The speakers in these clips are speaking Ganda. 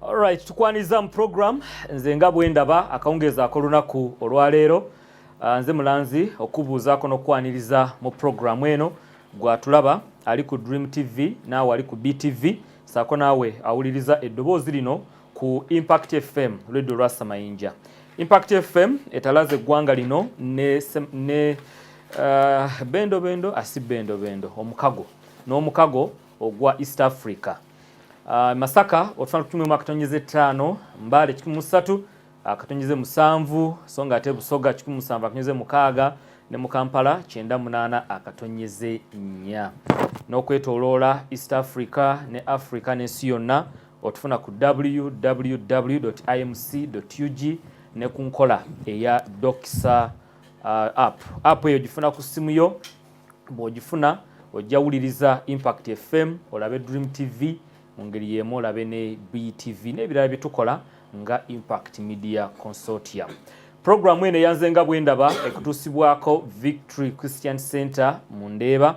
Alright, tukwaniza mu program nze nga bwendaba akawungeza akolunaku olwaleero nze mulanzi okubuuzaako n'okwaniriza mu program eno gwatulaba ali ku Dream TV naawe ali ku BTV saako naawe awuliriza eddoboozi lino ku Impact FM Radio Rasta Mayinja. Impact FM etalaze eggwanga lino ne bendo asi bendo omukago n'omukago ogwa East Africa. Masaka otufana kutumi mwaka katonyeze 5 Mbale 13 katonyeze 7 songa ate Busoga 17 katonyeze 6 ne mu Kampala 98 akatonyeze 4 n'okwetoloola East Africa ne Africa n'ensi yonna otufuna ku www.imc.ug ne ku nkola eya Doxa app eyo gifuna ku simu yo bw'ogifuna ojjawuliriza Impact FM olabe Dream TV mungeri yemu olabe ne BTV n'ebirala bye tukola nga Impact Media Consortium. Programu eno yanze nga bwendaba ekutuusibwako Victory Christian Center mu Ndeeba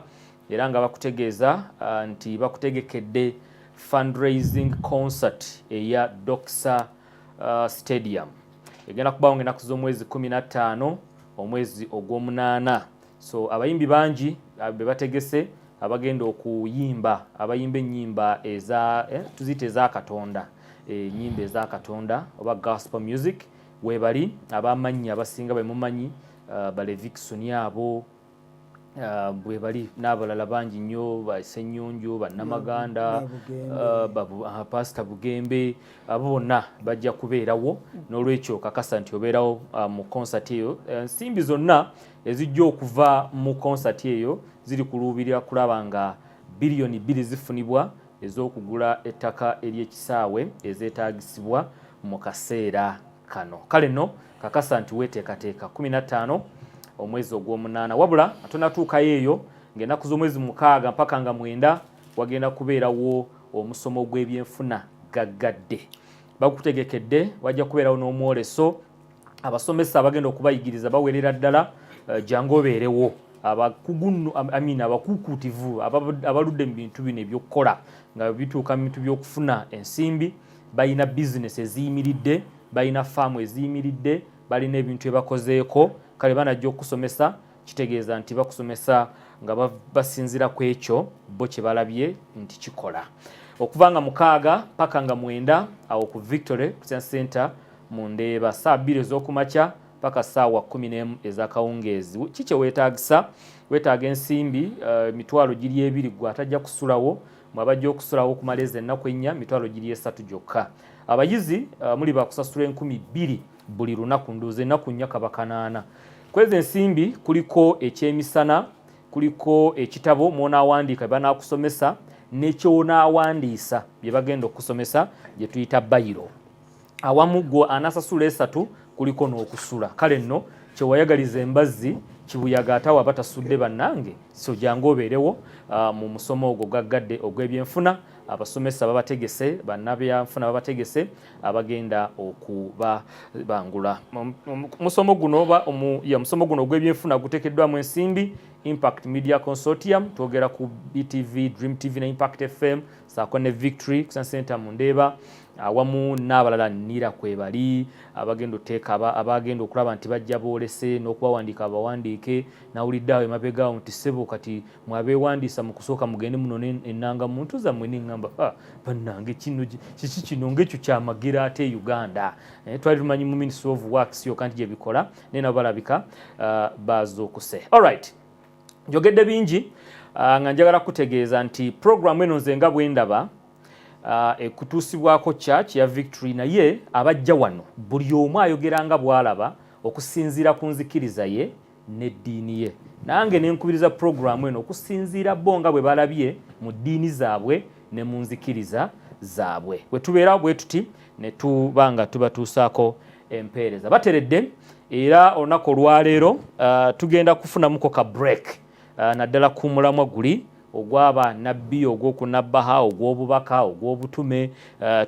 era nga bakutegeeza nti bakutegekedde fundraising concert eya Doxa Stadium egenda kubaawo ng'ennaku z'omwezi 15 omwezi ogw'omunaana. So abayimbi bangi be bategese abagenda okuyimba abayimba ennyimba eza tuzite eza Katonda ennyimba eza Katonda oba gospel music webali abamanyi abasinga bemumanyi Balevikson abo bwebali n'abalala bangi nnyo Basenyonjo Bannamaganda Pastor Bugembe abo bonna bajja kubeerawo n'olwekyo kakasa nti obeerawo mu concert eyo. Ensimbi zonna ezijja okuva mu concert eyo ziri kuluubirira kulaba nga biliyoni 2 zifunibwa ez'okugula ettaka ery'ekisaawe ezeetaagisibwa mu kaseera kano. Kale nno kakasa nti weeteekateeka 15 omwezi ogw'omunaana wabula atonatuukayo eyo ng'ennaku z'omwezi 6 mpaka nga 9 wagenda kubeerawo omusomo gw'ebyenfuna gaggadde. Bakutegekedde wajja kubeerawo n'omwoleso abasomesa abagenda okubayigiriza bawerera ddala jangu obeerewo abakuukutivu abaludde mu bintu bino ebyokukola nga bituuka mu bintu by'okufuna ensimbi balina bizinesi eziyimiridde balina faamu eziyimiridde balina ebintu ebakozeeko kale banajja okusomesa kitegeeza nti bakusomesa nga basinzira ku ekyo bo kye balabye nti kikola. Okuva nga 6 paka nga 9 awo ku Victory Christian Center mu Ndeeba saa 2 ez'okumakya paka saawa 11 ez'akawungeezi. Kiki weetaagisa? Weetaaga ensimbi mitwalo giri 2 gwe atajja kusulawo mwabajja okusulawo okumaleza ennaku 4 mitwalo giri 3 gyokka. Abayizi muli bakusasula 2,000 buli lunaku nduuze ennaku 4 kabakanaana. Kwezi ensimbi kuliko ekyemisana kuliko ekitabo mwonaawandiika banaakusomesa n'ekyonaawandiisa bye bagenda okusomesa gye tuyita bayiro. Awamu gwo anasasula 3 kuliko n'okusula. Kale nno kyewayagaliza embazzi kibuyaga atawa abatasudde bannange so jangu obeerewo mu musomo ogwo gaggadde ogw'ebyenfuna abasomesa babategese bannabyanfuna babategese abagenda okuba bangula. Musomo guno musomo guno ogw'ebyenfuna guteekeddwamu ensimbi Impact Media Consortium twogera ku BTV, Dream TV ne Impact FM saako ne Victory Christian Center mu Ndeeba awamu n'abalala nnira kwebali abagenda oteeka abagenda okulaba nti bajja boolese n'okubawandiika abawandiike nawulidde emabegaawo nti ssebo kati mwabeewandiisa mu kusooka mugende muno ennanga muntu zammwe neŋŋamba bannange kiki kino ng'ekyo kyamagera ate Uganda twali tumanyi mu Ministry of Works yokka nti gye bikola naye nabo balabika bazookuse. Alright, njogedde bingi nga njagala kutegeeza nti programu eno nze nga bwendaba ekutuusibwako church ya Victory naye abajja wano buli omu ayogera nga bw'alaba okusinziira ku nzikiriza ye n'eddiini ye. Nange nenkubiriza programu eno okusinziira bo nga bwe balabye mu ddiini zaabwe ne mu nzikiriza zaabwe. Bwe tubeera bwe tuti ne tuba nga tubatuusaako empeereza. Bateredde era olunaku olwaleero tugenda kufunamuko ka break naddala ku mulamwa guli ogwaba nabbi ogw'okunabbaha ogw'obubaka ogw'obutume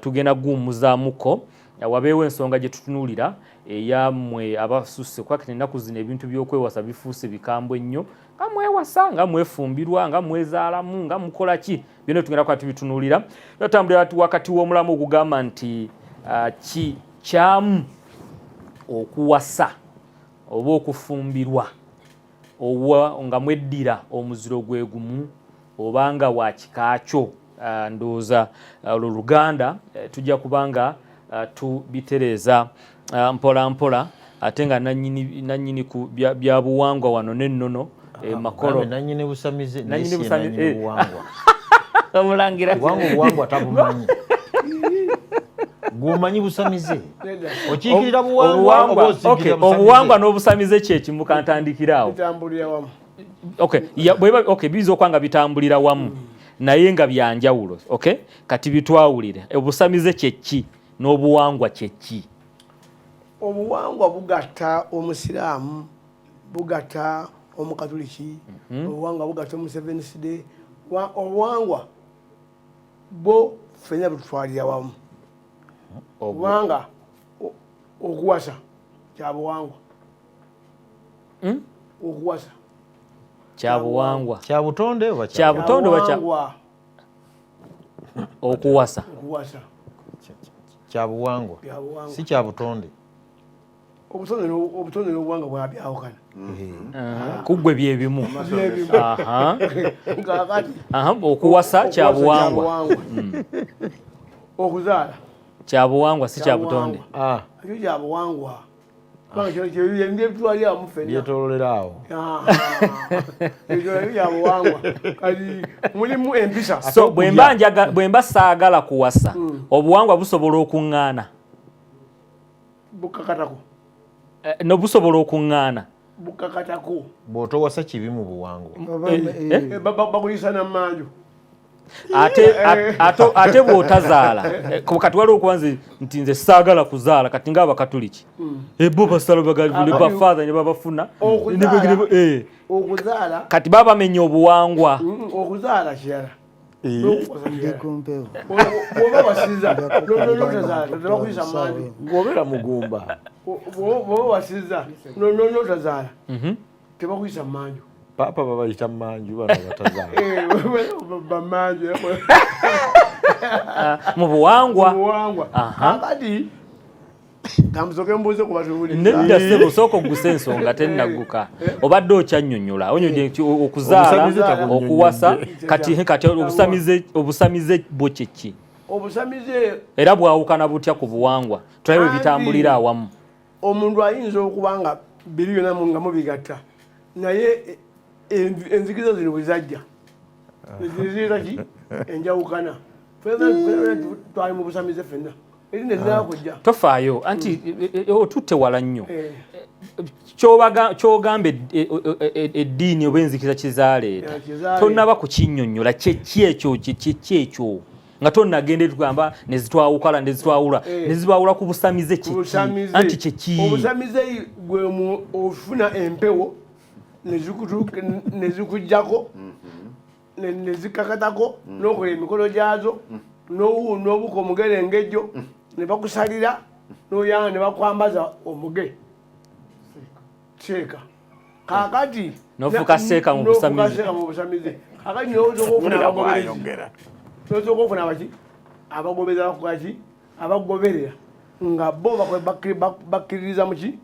tugenda guwummuzaamuko wabeewo ensonga gye tutunuulira eyamwe abasusse kwakati ennaku zino ebintu by'okwewasa bifuuse bikambwe nnyo nga mwewasa nga mwefumbirwa nga mwezaalamu nga mukola ki byonna tugenda kuba tubitunuulira tutambulira wakati w'omulamu ogugamba nti kyamu okuwasa oba okufumbirwa nga mweddira omuziro gwe gumu obanga wa kikaakyo ndowooza olwo Luganda tujja kubanga tubitereeza mpola mpola ate nga nannyini ku bya buwangwa wano n'ennono makolo nannyini busamize buwangwa omulangira buwangwa tabumanyi gumanyi busamize okiikirira buwangwa obuwangwa n'obusamize kyekimu kantandikiraawo biyiza okwanga bitambulira wamu naye nga byanjawulo kati bitwawulire obusamize kyeki n'obuwangwa kyeki obuwangwa bugatta omusiraamu bugatta omukatuliki obuwangwa bugatta omuseventh day obuwangwa bo fenya butwalira wamu obwanga okuwasa kyabuwangwa okuwasa kyabuwangwa kyabutonde oba okuwasa kyabuwangwa si kyabutonde obutonde n'obuwangwa bwabyawukana kuggwe byebimu okuwasa kyabuwangwa okuzaala kyabuwangwa si kyabutonde ekyo kyabuwangwa byetwaliramu byetololerawo kyabuwangwa kati mulimu empisa so bwemba saagala kuwasa obuwangwa busobola okuŋŋaana bukakatako nobusobola okuŋŋaana bukakatako bw'otowasa kibi mu buwangwa bakuyisa n'amanju ate bw'otazaala kati waliwo okubanze nti nze saagala kuzaala kati ngaabakatuliki bo basala bafatha ne babafuna okuzaala kati baba bamenya obuwangwa okuzaala kirala bwoba wasiza notazaala tebakuyisa amanju ng'obeera mugumba bwoba wasiza notazaala tebakuyisa amanju papa babayita manju bano batazaala bamanju mu buwangwa kati kamusoke mbuuze kubatuuliriza nedda ssebo sooka ogusa ensonga tennaguka obadde okyannyonnyola onyodde okuzaala okuwasa kati obusamize bwo kyeki obusamize era bwawukana butya ku buwangwa tulabe bitambulira awamu omuntu ayinza okuba nga biri byonna nga mubigatta naye enzikiriza zino bwe zajja ziraki enjawukana twali mu busamize ffenna eri nezirala kujja tofaayo anti otutte wala nnyo kyogamba eddiini oba enzikiriza kizaleeta tonnaba kukinnyonnyola kyeki ekyo nga tonnagenda tugamba nezitwawukala nezitwawula ku busamize kyeki anti kyeki obusamize gwe ofuna empewo nezikujjako nezikakatako n'okola emikono gyazo n'obuka omugere engejjo ne bakusalira n'oyanga ne bakwambaza omuge seeka kakati nofuka seeka mu busamize kakati nosoka okufuna abaki abagobeza bakukaki abagoberera nga bo bakkiririza muki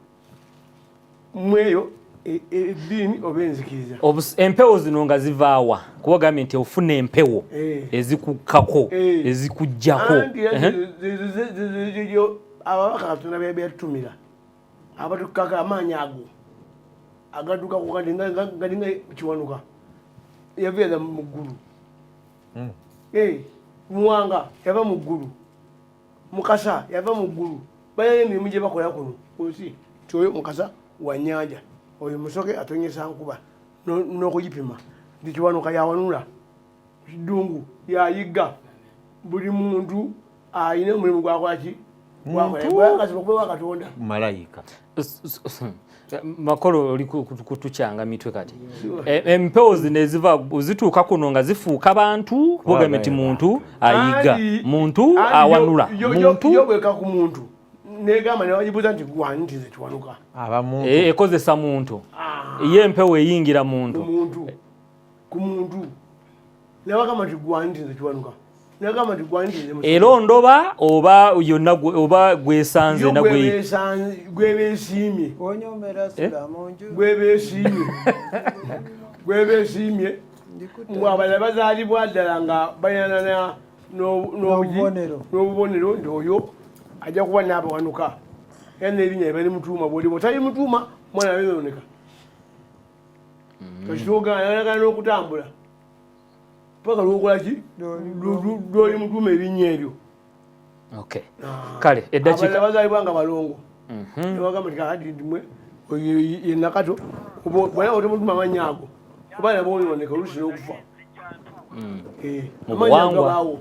mweyo eddiini oba enzikiriza empewo zino nga zivaawa kuba gambye nti ofuna empewo ezikukkako ezikujjako ababaka katonda byetutumira abatukaka amaanyi ago agatukako kati galinga kiwanuka yaviaza mu ggulu muwanga yava mu ggulu mukasa yava mu ggulu balina emirimu gye bakola kuno kunsi ti oyo mukasa wa nnyanja oyo musoke atonyesa nkuba n'okugipima nti kiwanuka yawanula kidungu yayiga buli muntu ayina omulimu gwakolaki gwakola katonda malayika makolo oli kutukyanga mitwe kati empewo zino zituuka kuno nga zifuuka bantu kugambe nti muntu ayiga muntu awanula muntu yobweka ku muntu negamba nebagibuuza nti gwani nti nze kiwanuka abamuntu ekozesa muntu ye empewo eyingira muntu ku muntu nebagamba nti gwani nti nze kiwanuka negamba nti gwani nti nze era ondoba oba yonna oba gwesanze gwebeesiimye gwebeesiimye abala bazaalibwa ddala nga bayanana n'obubonero nti oyo ajja kuba n'abawanuka era n'erinnya eba limutuuma bwoliba otali mutuuma mwana beboneka kakitogana n'okutambula paka lwokolaki lwoli mutuuma erinnya eryo kale eddakiika bazaalibwa nga balongo nebagamba nti kakadindimwe ye nakato bwana otemutuuma amannya ago oba nabononeka oluusi n'okufa mubuwangwa baawo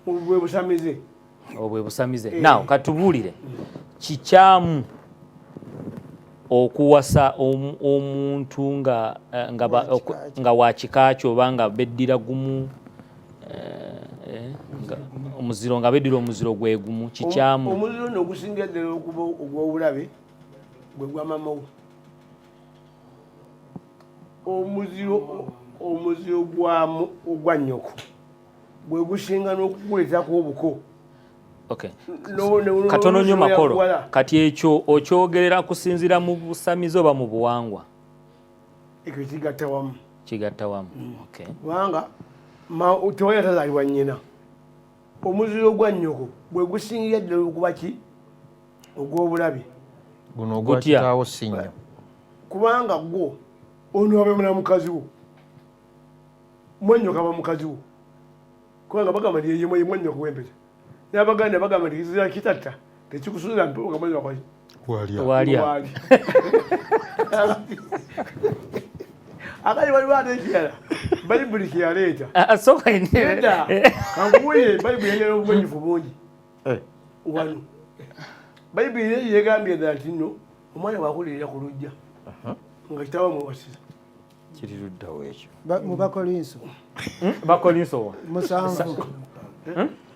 bwe busamize obwe busamize naw katubuulire kikyamu okuwasa omuntu nga wakika kyo oba nga beddira gumu omuziro nga beddira omuziro gwe gumu kikyamu omuziro n'ogusingira ddala okuba ogw'obulabe gwe gwa mamawo omuziro ogwa nnyoko gwe gusinga n'okukuleetako obuko katono nnyo makolo kati ekyo okyogerera kusinziira mu busamize oba mu buwangwa ekyo kigatta wamu kubanga tewali atazaalibwa nnyina omuziro ogwa nnyoko gwe gusingira ddala okuba ki ogw'obulabe guno ogwakitaawo sinnya kubanga gwo ono abemuna mukazi wo mwanyoka aba mukazi wo kubanga bagamba nti yeye mwanyoka w'empeta n'abaganda bagamba nti kizira kitatta tekikusuulira mpewo nga mwanyoka kwaki walya akali waliwo ate ekirala bayibuli kyeyaleeta kankubuulire bayibuli yengera obugwenjufu bungi wano bayibuli yegambye ddala nti nno omwana bwakulirira ku lujja nga kitaawe mwewasiza kiri luddawo ekyo mu bakolinso bakolinso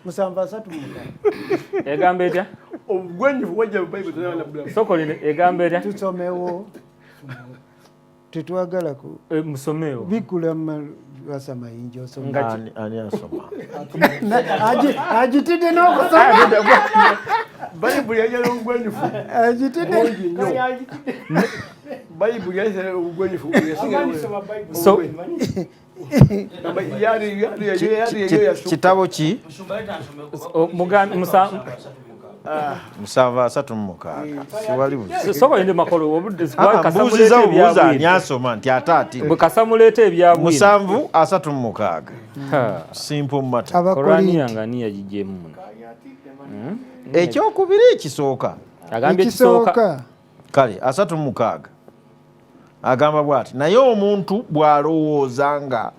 7:3 egamba etya obugwenjufu wajja mu bayibuli tonabulamu sokoline egamba etya tusomewo tetwagala musomewo bikula masa mayinja ani asoma agitidde n'okusoma bayibuli yajala obugwenjufu bungi nnyo bayibuli yajala obugwenjufu kitabo ki 7:36 siwali sokoline makolo mbuuziza bubuuza ani asoma nti ate ati bwe kasamuleeta ebyabwino 7:36 simple matter Korani yange ani yagigyemu muno ekyokubiri ekisooka agambye ekisooka kale 36 agamba bw'ati naye omuntu bw'alowooza nga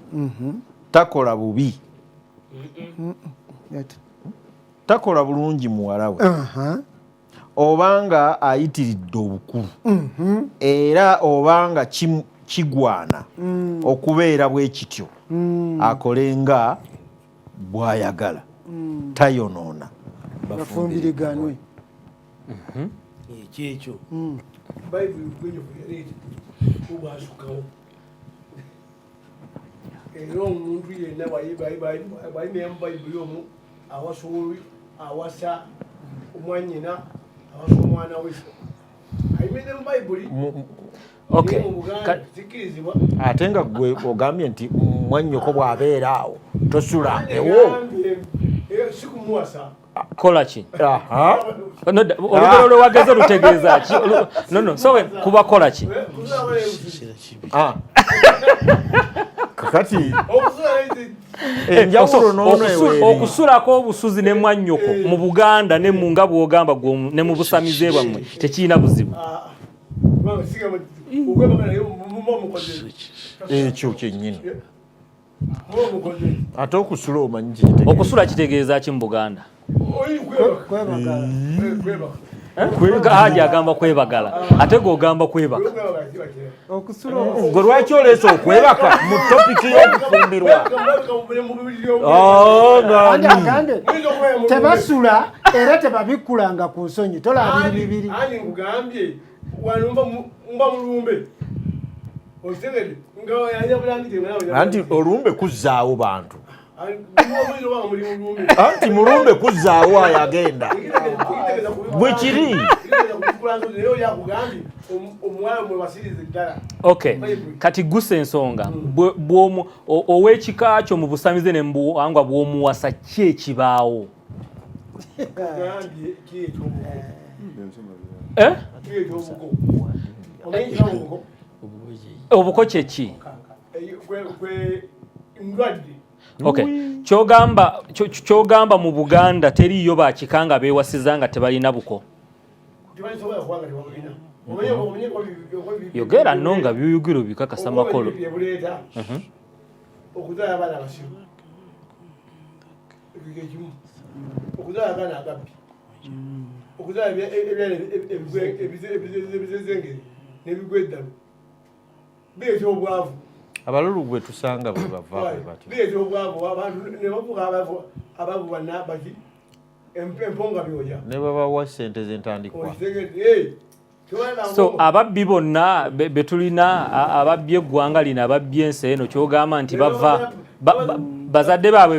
takola bubi takola bulungi muwala we obanga ayitiridde obukulu era obanga kigwana okubeera bwe kityo akolenga bw'ayagala tayonoona bafumbiriganwe ekyekyo bayibuli gwenjufu yaleeta obwasukawo era omuntu yenna balinaemu bayibuli omu awasa omwanyina awasa omwana we ayimidde mu bayibuli mu Buganda zikirizibwa ate nga gwe ogambye nti mwannyoko bw'abeera awo tosula ewo sikumuwasa kola ki olugero lwewageze lutegeeza ki sowe kuba kola ki kakati enjawulo noono okusulako obusuzi ne mwannyoko mu Buganda ne mu nga bw'ogamba ne mu busamize bwammwe tekirina buzibu ekyo kyennyini ate okusula omanyi kitegeeza okusula kitegeeza ki mu Buganda Haji agamba kwebagala ate gogamba kwebaka okusula gwe lwaki oleese okwebaka mu topiki y'okufumbirwa andi agambe tebasula era tebabikkulanga ku nsonyi tolabiri bibiri ani nkugambye wanumba mba mulumbe otegede nga yaya bulangire anti olumbe kuzzaawo bantu anti mulumbe kuzzaawo ayagenda bwe kiri okay kati gusa ensonga ow'ekika kyo mu busamize ne mubuwangwa bw'omuwasa ki ekibaawo obuko kyeki okay kyogamba mu Buganda teriyo bakikanga beewasiza nga tebalina buko yogera nno nga byuyugiro bikakasa makolo okuzaala abaana abasiru okuzaala abaana agabbi okuzaala ebizezengeri n'ebigweddalu bireeta obwavu abalulu gwe tusanga bwe bava bireeta obwavu abantu ne bavuga abavuba nabaki emponga byoya ne babawa ssente z'entandikwa so ababbi bonna betulina ababbi eggwanga lino ababbi ensi eno kyogamba nti bava bazadde baabwe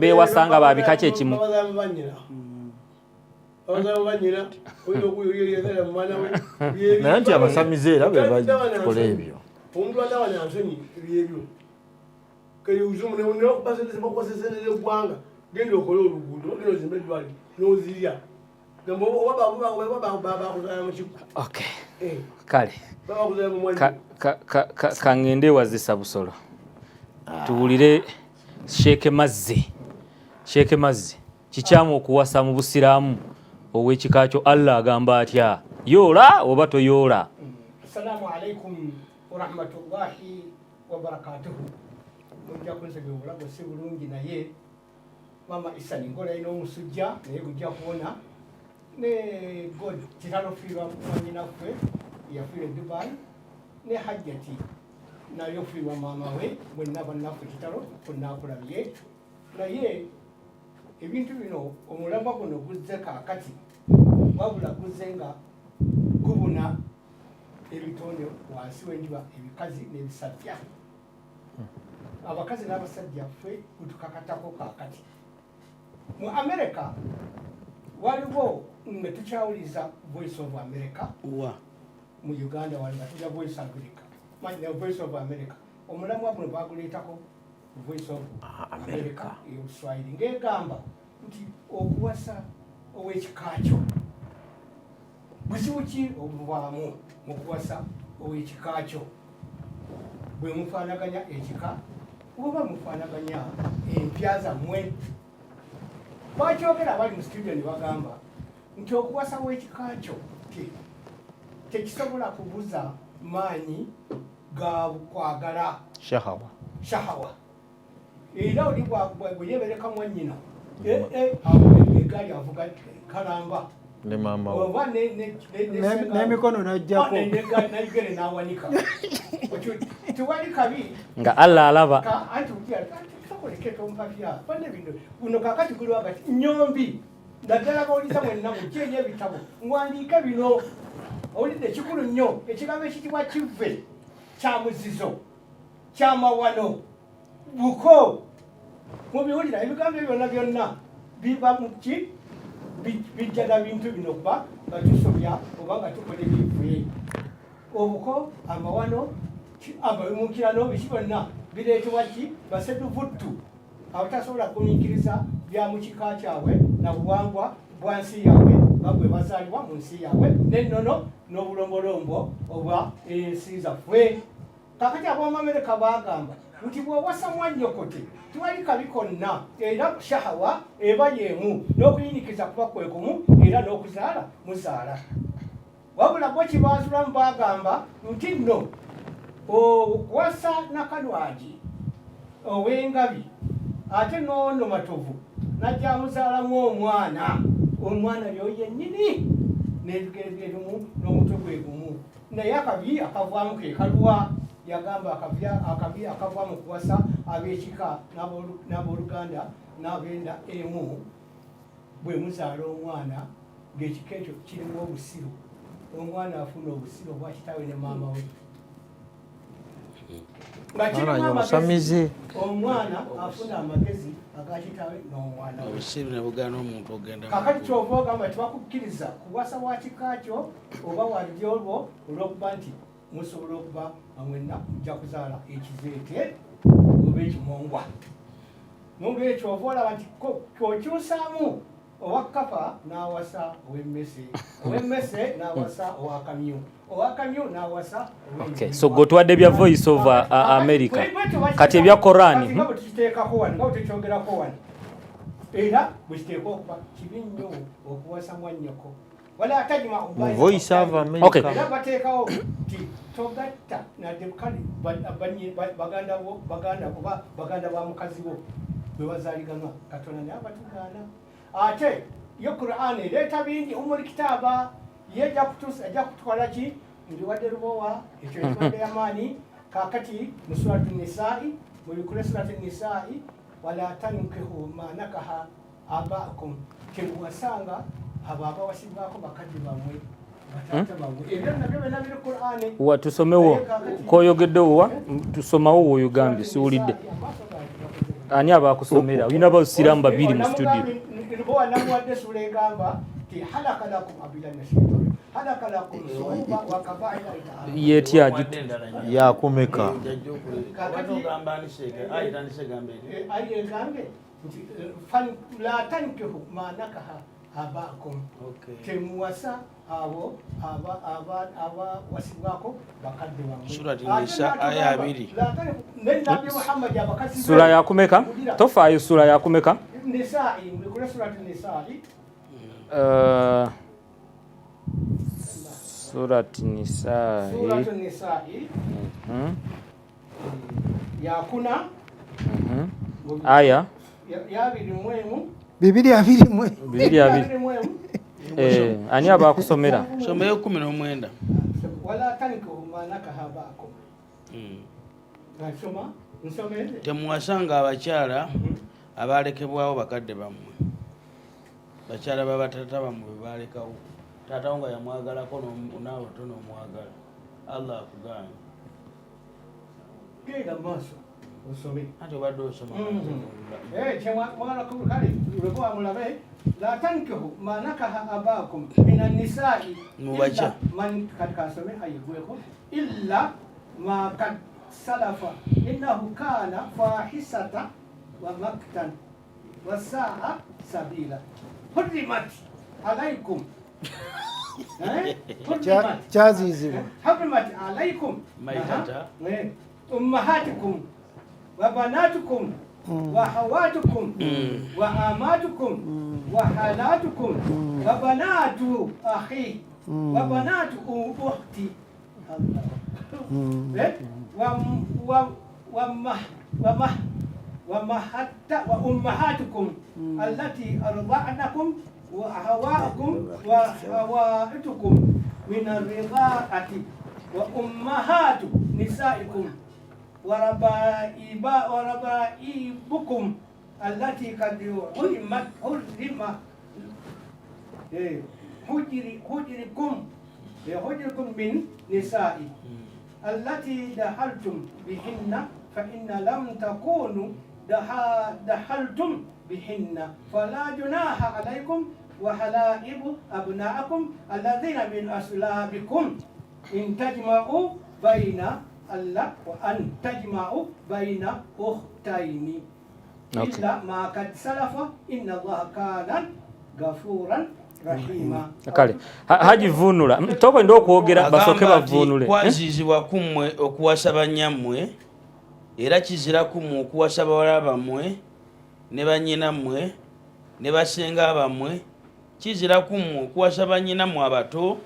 beewasanga babika kyekimu naye nti abasamize era be bakola ebyo omuntu atawana nsonyi byebyo keyuzumu nebakubaseseneza eggwanga genda okole oluguudo ogenda ozimba eddwaliro n'ozirya bakuzala mukikku kale kaŋŋende wazisa busolo tuwulire Sheeke Mazzi kikyamu okuwasa mu busiraamu ow'ekika kyo Allah agamba atya yoola oba toyoola assalamu alaikum warahmatullahi wabarakatuhu mujja kunsabira obulago si bulungi naye mama Isa Ningola ino omusujja naye gujja kuwona ne god kitalofiirwa mwanyinaffe yafiira e Dubai ne Hajjati naye ofiirwa maama we mwenna bannaffe kitalo kunaakulabye naye ebintu bino omulamba guno guzze kaakati wabula guzze nga gubuna ebitone wansi w'enjuba ebikazi n'ebisajja abakazi n'abasajja ffe gutukakatako kaakati mu America waliwo nga tukyawuliza Voice of America mu Uganda wali nga tulya Voice America manya Voice of America omulamwa guno baguleetako Voice of America ey'Obuswahili ng'egamba nti okuwasa ow'ekikakyo buzibu ki obuvaamu mu kuwasa ow'ekikakyo bwe mufaanaganya ekika oba mufaanaganya empya zammwe bakyogera abali mu studio ne bagamba nti okuwasa ow'ekikakyo tekisobola kubuza maanyi ga kwagala shahawa era oli bweyebereka mwannyina egaali avuga kalamba ne maama oba n'emikono n'ajjako nayigere n'awanika tiwali kabi nga Allah alaba anti tukoleketa ompapya bane bino guno kakati guli wakati nyombi naddala bawuliza mwenna mukyenye ebitabo ngwandiike bino owulidde ekikulu nnyo ekigambo ekitibwa kivve kya muzizo kyamawano buko mubiwulira ebigambo byonna byonna biba muki bijja na bintu bino kuba nga tusobya oba nga tukola ebivve obuko amawano amawumukirano biki byonna bireetebwa ki baseduvuttu abatasobola kumiikiriza bya mu kika kyabwe na buwangwa bwa nsi yaabwe nga bwe bazaalibwa mu nsi yaabwe n'ennono n'obulombolombo obwa ensi zaffe kakati ab'Amerika bagamba nti bw'owasa mwanyokote tiwali kabi konna era shahawa eba y'emu n'okuyinikiza kuba kwe kumu era n'okuzaala muzaala wabula bo kibaazulamu bagamba nti nno okuwasa nakalwagi ow'engabi ate n'ono matovu najja amuzaalamu omwana oyo yennyini n'ebigere bye bimu n'omutwe gwe gumu naye akabi akavaamu ke kaluwa yagamba akabi akava mu kuwasa ab'ekika n'abooluganda n'abenda emu bwe muzaala omwana ng'ekika ekyo kirimu obusiru omwana afuna obusiru obwa kitaawe ne maama we omwana afuna amagezi aga kitaawe n'omwana kakati kyova ogamba tebakukkiriza kuwasa wa kika kyo oba walidi olwo olw'okuba nti musobola okuba amwenna mujja kuzaala ekizeete oba ekimongwa nongeri ekyo ova olaba nti kyokyusaamu owakapa n'awasa ow'emmese n'awasa owakamyu n'awasa okay so gotwadde bya voice of America kati ebya Quran nga bwe tukiteekako wano nga bwe tukyogerako wano era bwe kiteekwa okuba kibi nnyo okuwasa mwannyoko wala atajima voice of America okay era bateekawo nti togatta nadde kale baganda ba mukazi bo bwe bazaaliganwa katonda naye abatugaana ate yo Qur'an ereeta bingi umul kitaaba ye ajja kutwala ki ndiwadde lubowa ekyo ekiwadde amaani kaakati mu suratu nisaa'i mubikule suratu nisaa'i wala tankihu ma nakaha abaakum temuwasanga abo abawasibwako bakadde bammwe batata bammwe ebyo nabyo byonna biri Qur'an wa tusomewo koyogeddewo wa tusomawo woyogambye siwulidde ani abakusomera olina basiramu babiri mu studio lubowa namuwadde sula egamba ti halaka lakum abila nashaitan halaka lakum suuba wa kabaila yetya yakumeka ayi egambe nti la tankihu ma nakaha abaakum temuwasa abo abawasibwako bakadde bammwe sura yakumeka tofaayo sura yakumeka nisaa'i mubikule suratu nisaa'i surati nisaa'i yakuna aya yabirimuemu 2:20 ani abakusomera someyo 19 wala tankihu ma nakaha abaakum nasoma nsomeze temuwasanga abakyala abalekebwawo bakadde bammwe bakyala babatata bammwe bebalekawo taatawo nga yamwagalako naawe tonomwagala Allah akugambye genda maaso osome ate obadde osoma kale uleko wamulabe la tankihu ma nakaha abaakum mina nisaa'i mubacha man kad kasome ayigweko illa ma kad salafa innahu kana fahisata wa maktan wa sa'a sabila hurrimat alaykum kyazizibwa hurrimat alaykum maitata ummahatukum wa banatukum wa hawatukum wa amatukum wa halatukum wa banatu akhi wa banatu ukhti وأمهاتكم التي أرضعنكم وأخواتكم وأخواتكم من الرضاعة وأمهات نسائكم وربائبكم التي قد حجركم من نساء التي دخلتم بهن فإن لم تكونوا دخلتم بهن فلا جناح عليكم وحلائب أبنائكم الذين من أصلابكم إن تجمعوا بين الله وأن تجمعوا بين أختين إلا ما قد سلف إن الله كان غفورا rahima kale hajivunula toko ndo okwogera basoke bavunule kwazizibwa kummwe okuwasa banyammwe era kizira kummwe okuwasa bawala bammwe ne bannyinammwe ne basenga bammwe kizira kummwe okuwasa bannyinammwe abato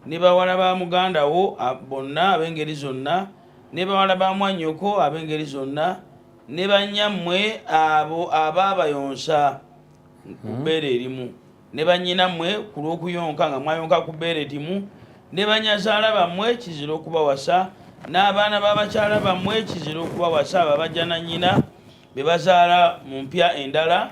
ne bawala ba muganda wo bonna ab'engeri zonna ne bawala ba mwannyoko ab'engeri zonna ne banyammwe abo abaabayonsa ku bbeere erimu ne bannyinammwe ku lw'okuyonka nga mwayonka ku bbeere timu, ne banyazaala bammwe kizira okubawasa, n'abaana b'abakyala bammwe kizira okubawasa ababajja na nnyina be bazaala mu mpya endala.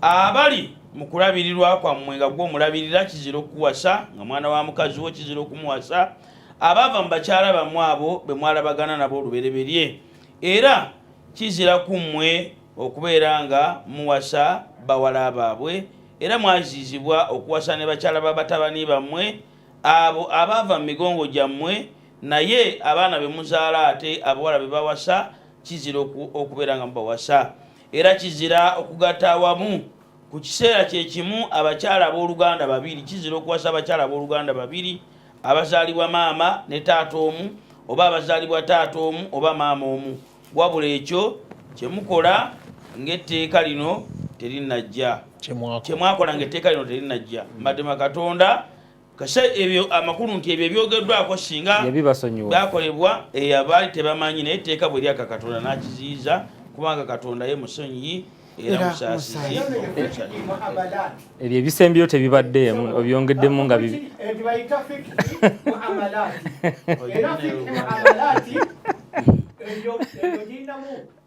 Abali mu kulabirirwa kwammwe nga gwe omulabirira kizira okukuwasa nga mwana wa mukazi wo kizira okumuwasa. Abaava mu bakyala bammwe abo be mwalabagana nabo olubereberye, era kizira ku mmwe okubeera nga muwasa bawala baabwe, era mwazizibwa okuwasa ne bakyala b'abatabani bammwe abo abaava mu migongo gyammwe, naye abaana be muzaala ate abawala be bawasa kizira okubeera nga mubawasa. Era kizira okugatta awamu ku kiseera kyekimu abakyala abooluganda babiri, kizira okuwasa abakyala abooluganda babiri abazaalibwa maama ne taata omu, oba abazaalibwa taata omu oba maama omu, wabula ekyo kyemukola ng'etteeka lino terinajja, kyemwakola ng'etteeka lino terinajja. Matema Katonda kase ebyo amakulu nti ebyo ebyogeddwako singa byakolebwa abaali tebamanyi, naye etteeka bwe lyaka Katonda n'akiziyiza, kubanga Katonda ye musonyi era musaasizi. Ebyo ebisembiro tebibadde obyongeddemu nga bibi.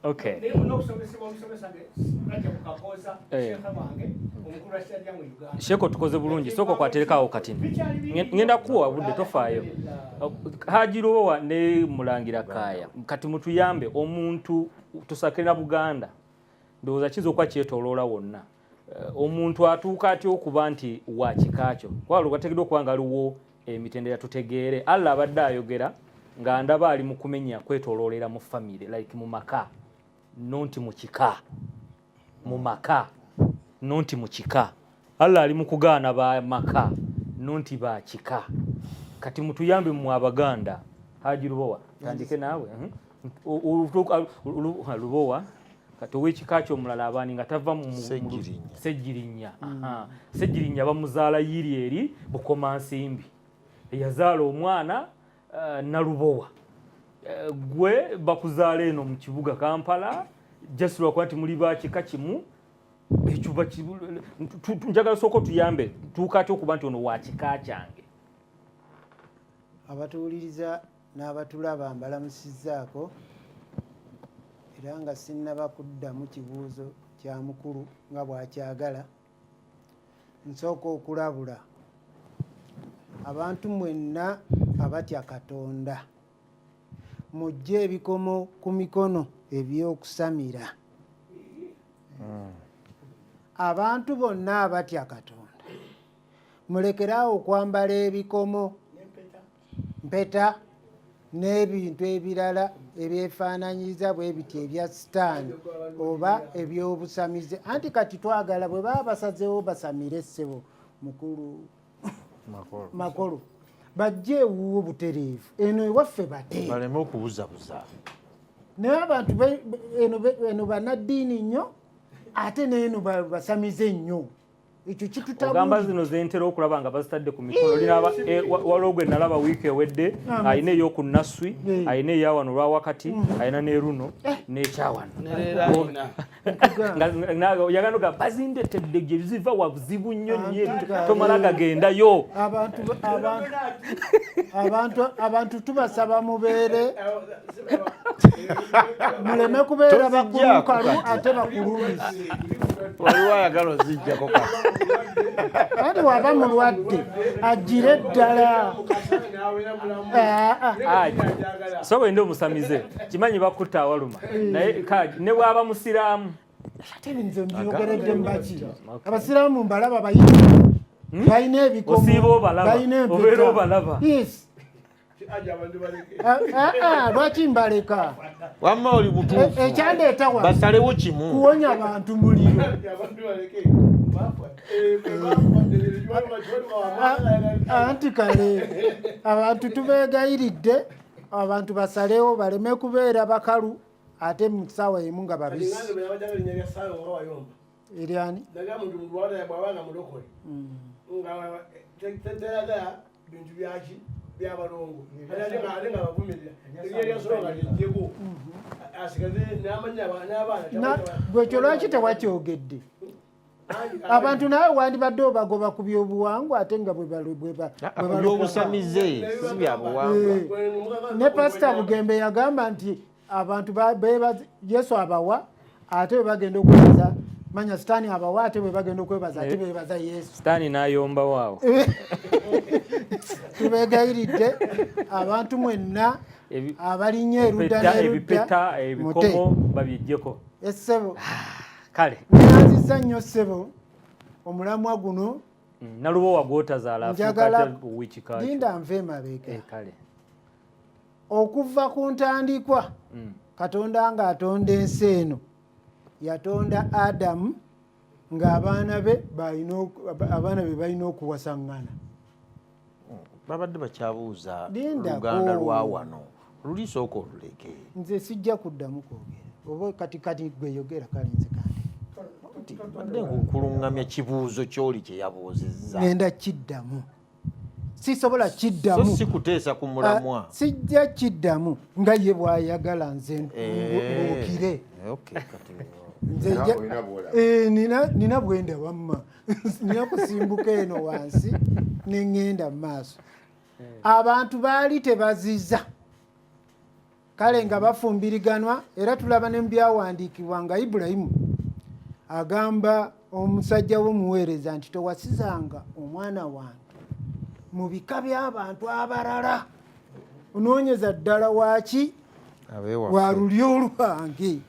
Okay. Sheko tukoze bulungi soko kwaterekawo katini. Ngenda kuwa budde tofaayo. Hajirowa ne mulangira kaya. Kati mutuyambe omuntu tusakira Buganda. Ndoza kizo kwa kyetoloola wonna. Omuntu atuuka atya okuba nti wa kikakyo. Kwalo gategeddwa kubanga aliwo emitendera tutegeere. Allah abadde ayogera nga ndaba ali mu kumenya kwetoloolera mu family like mu maka. Nonti mu kika. Mu maka. Nonti mu kika. Allah ali mu kugaana ba maka. Nonti ba kika. Kati mutuyambe mu Abaganda. Haji Lubowa. Tandike nawe. Lubowa. Kati ow'ekika omulala abaani nga tava mu Ssejjirinya. Ssejjirinya bamuzaala Yiryeri Bukomansimbi. Yazaala omwana Nalubowa. Gwe bakuzaala eno mu kibuga Kampala, just lwa kwati muli ba kika kimu, ekyuba njagala soko tuyambe tuukate okuba nti ono wa kika kyange. Abatuwuliriza n'abatulaba mbalamusizzaako era nga sinnaba kuddamu kibuuzo kya mukulu nga bw'akyagala. Nsooka okulabula abantu mwenna abatya Katonda mujje ebikomo ku mikono eby'okusamira. Abantu bonna abatya Katonda mulekerawo okwambala ebikomo, mpeta n'ebintu ebirala ebyefaananyiza bwe biti ebya sitaani oba eby'obusamize. Anti kati twagala bwe baba basazeewo basamire ssebo mukulu Makolo bajje ewuwo butereevu eno ewaffe bate baleme okubuzabuza. Naye abantu eno bannaddiini nnyo ate n'eno basamize nnyo. Ekyo kitutabuza. Ogamba zino zentera okulaba nga bazitadde ku mikono. Waliwo gwe nalaba wiiki ewedde ayina ey'oku Naswi, ayina eyawano lwa wakati, ayina n'eruno n'ekyawano. Yaganoga bazindetedde gye ziva wa buzibu nnyo nnyo tomala gagendayo. Abantu tubasaba mubeere muleme kubeera bakulukalu ate bakulumisi. Waliwo ayagala ozijjako kati. Ati waba mulwadde ajjire ddala. So wende omusamize kimanyi bakutta awaluma naye ne bwaba musiraamu ate binze mbyogeredde mbaki abasiraamu mbalaba bayina balina ebikomo osiiba obalaba obeera obalaba. Yes. Lwaki mbaleka wamma oli butuufu ekyandeeta wa basalewo kimu kuwonya abantu muliro. Anti kale abantu tubeegayiridde abantu basalewo baleme kubeera bakalu ate mu ssaawa emu nga babisi. Eryani? Gwe ekyo lwaki tewakyogedde? abantu nawe wandibadde obagoba ku byobuwangwa ate nga byobusamize si byabuwangwa. ne pasita Bugembe yagamba nti abantu Yesu abawa ate bwe bagenda okwebaza manya sitaani abawa ate bwe bagenda okwebaza ate bebaza Yesu. Sitaani n'ayomba waawo. Tubeegayiridde abantu mwenna abalinnya erudda n'erudda ebipeta ebikomo babyejjeko. Essebo Kale nanziza nnyo ssebo omulamwa guno nalubowa gw'otazaala afuuka ow'ekika linda nve emabega. Kale okuva ku ntandikwa Katonda ng'atonda ensi eno yatonda Adamu ng'abaana be balina okuwasaŋŋana. Babadde bakyabuuza Lindako. Luganda lwa wano lulisooka oluleke. Nze sijja kuddamu kwogera oba kati gweyogera kale nze kandi badde nkukuluŋŋamya kibuuzo ky'oli kye yabuuzizza. ngenda kiddamu sisobola kiddamu so si kuteesa ku mulamwa. sijja kiddamu nga ye bw'ayagala nze mbuukire. Nina bwenda wamma nina kusimbuka eno wansi neŋŋenda mu maaso. Abantu baali tebaziza kale nga bafumbiriganwa era tulaba ne mu byawandiikibwa nga Ibulayimu agamba omusajja w'omuweereza nti towasizanga omwana wange mu bika by'abantu abalala onoonyeza ddala waaki wa lulyo lwange.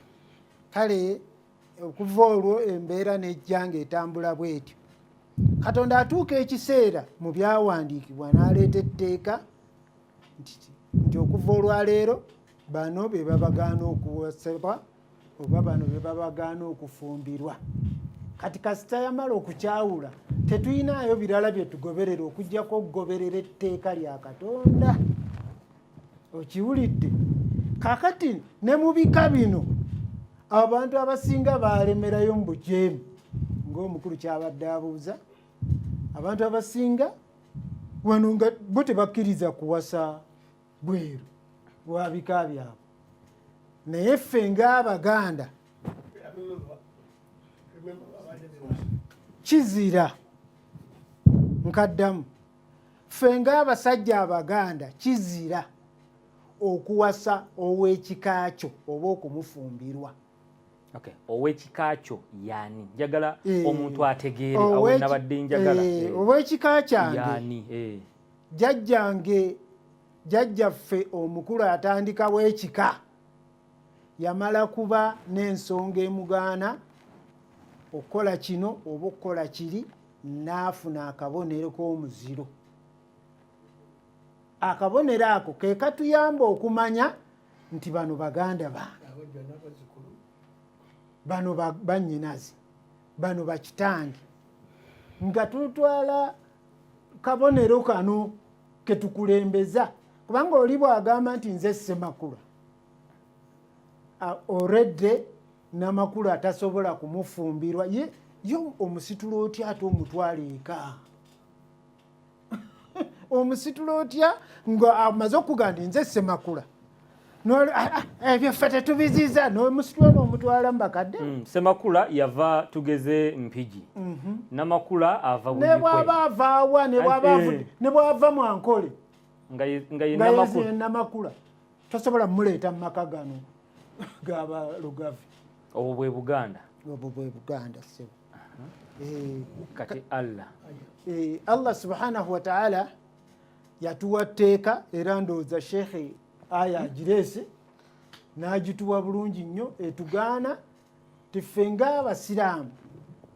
Kale okuva olwo embeera n'ejja ng'etambula bw'etyo. Katonda atuuka ekiseera mu byawandiikibwa n'aleeta etteeka nti okuva olwaleero bano be babagaana okuwasibwa oba bano be babagaana okufumbirwa. Kati kasita yamala okukyawula tetuyinaayo birala bye tugoberera okuggyako okugoberera etteeka lya Katonda. Okiwulidde? Kaakati ne mu bika bino abantu abasinga balemerayo mu bujeemu ng'omukulu kyabadde abuuza. Abantu abasinga wano nga bo tebakkiriza kuwasa bweru bwa bika byabwe, naye ffe ng'Abaganda kizira. Nkaddamu, ffe ng'abasajja Abaganda kizira okuwasa ow'ekika kyo oba okumufumbirwa. Okay, ow'ekika kyo yani njagala omuntu ategeere awo nabadde njagala ow'ekika kyange yani jjajjaffe omukulu atandikawo ekika yamala kuba n'ensonga emugaana okukola kino oba okukola kiri n'afuna akabonero k'omuziro. Akabonero ako ke katuyamba okumanya nti bano Baganda bange, bano bannyinazi, bano bakitange, nga tutwala kabonero kano ke tukulembeza. Kubanga oli bw'agamba nti nze Ssemakula oredde n'amakulu atasobola kumufumbirwa ye omusitula otya ate omutwala eka? Omusitula otya nga amaze okuga nti nze Ssemakula ebyo ffe tetubiziza n'omusitula n'omutwala mu bakadde. Ssemakula yava tugeze Mpigi, Namakula ava ne bw'aba avaawa ne bw'ava Mwankole nga ye Namakula tosobola muleeta mu maka gano g'Abalugavi. obwo bwe Buganda. Obwo bwe Buganda ssebo. Kati Allah subhanahu wa ta'ala yatuwa tteeka era ndowooza Sheikh aya agireese n'agituwa bulungi nnyo etugaana tiffe ng'Abasiraamu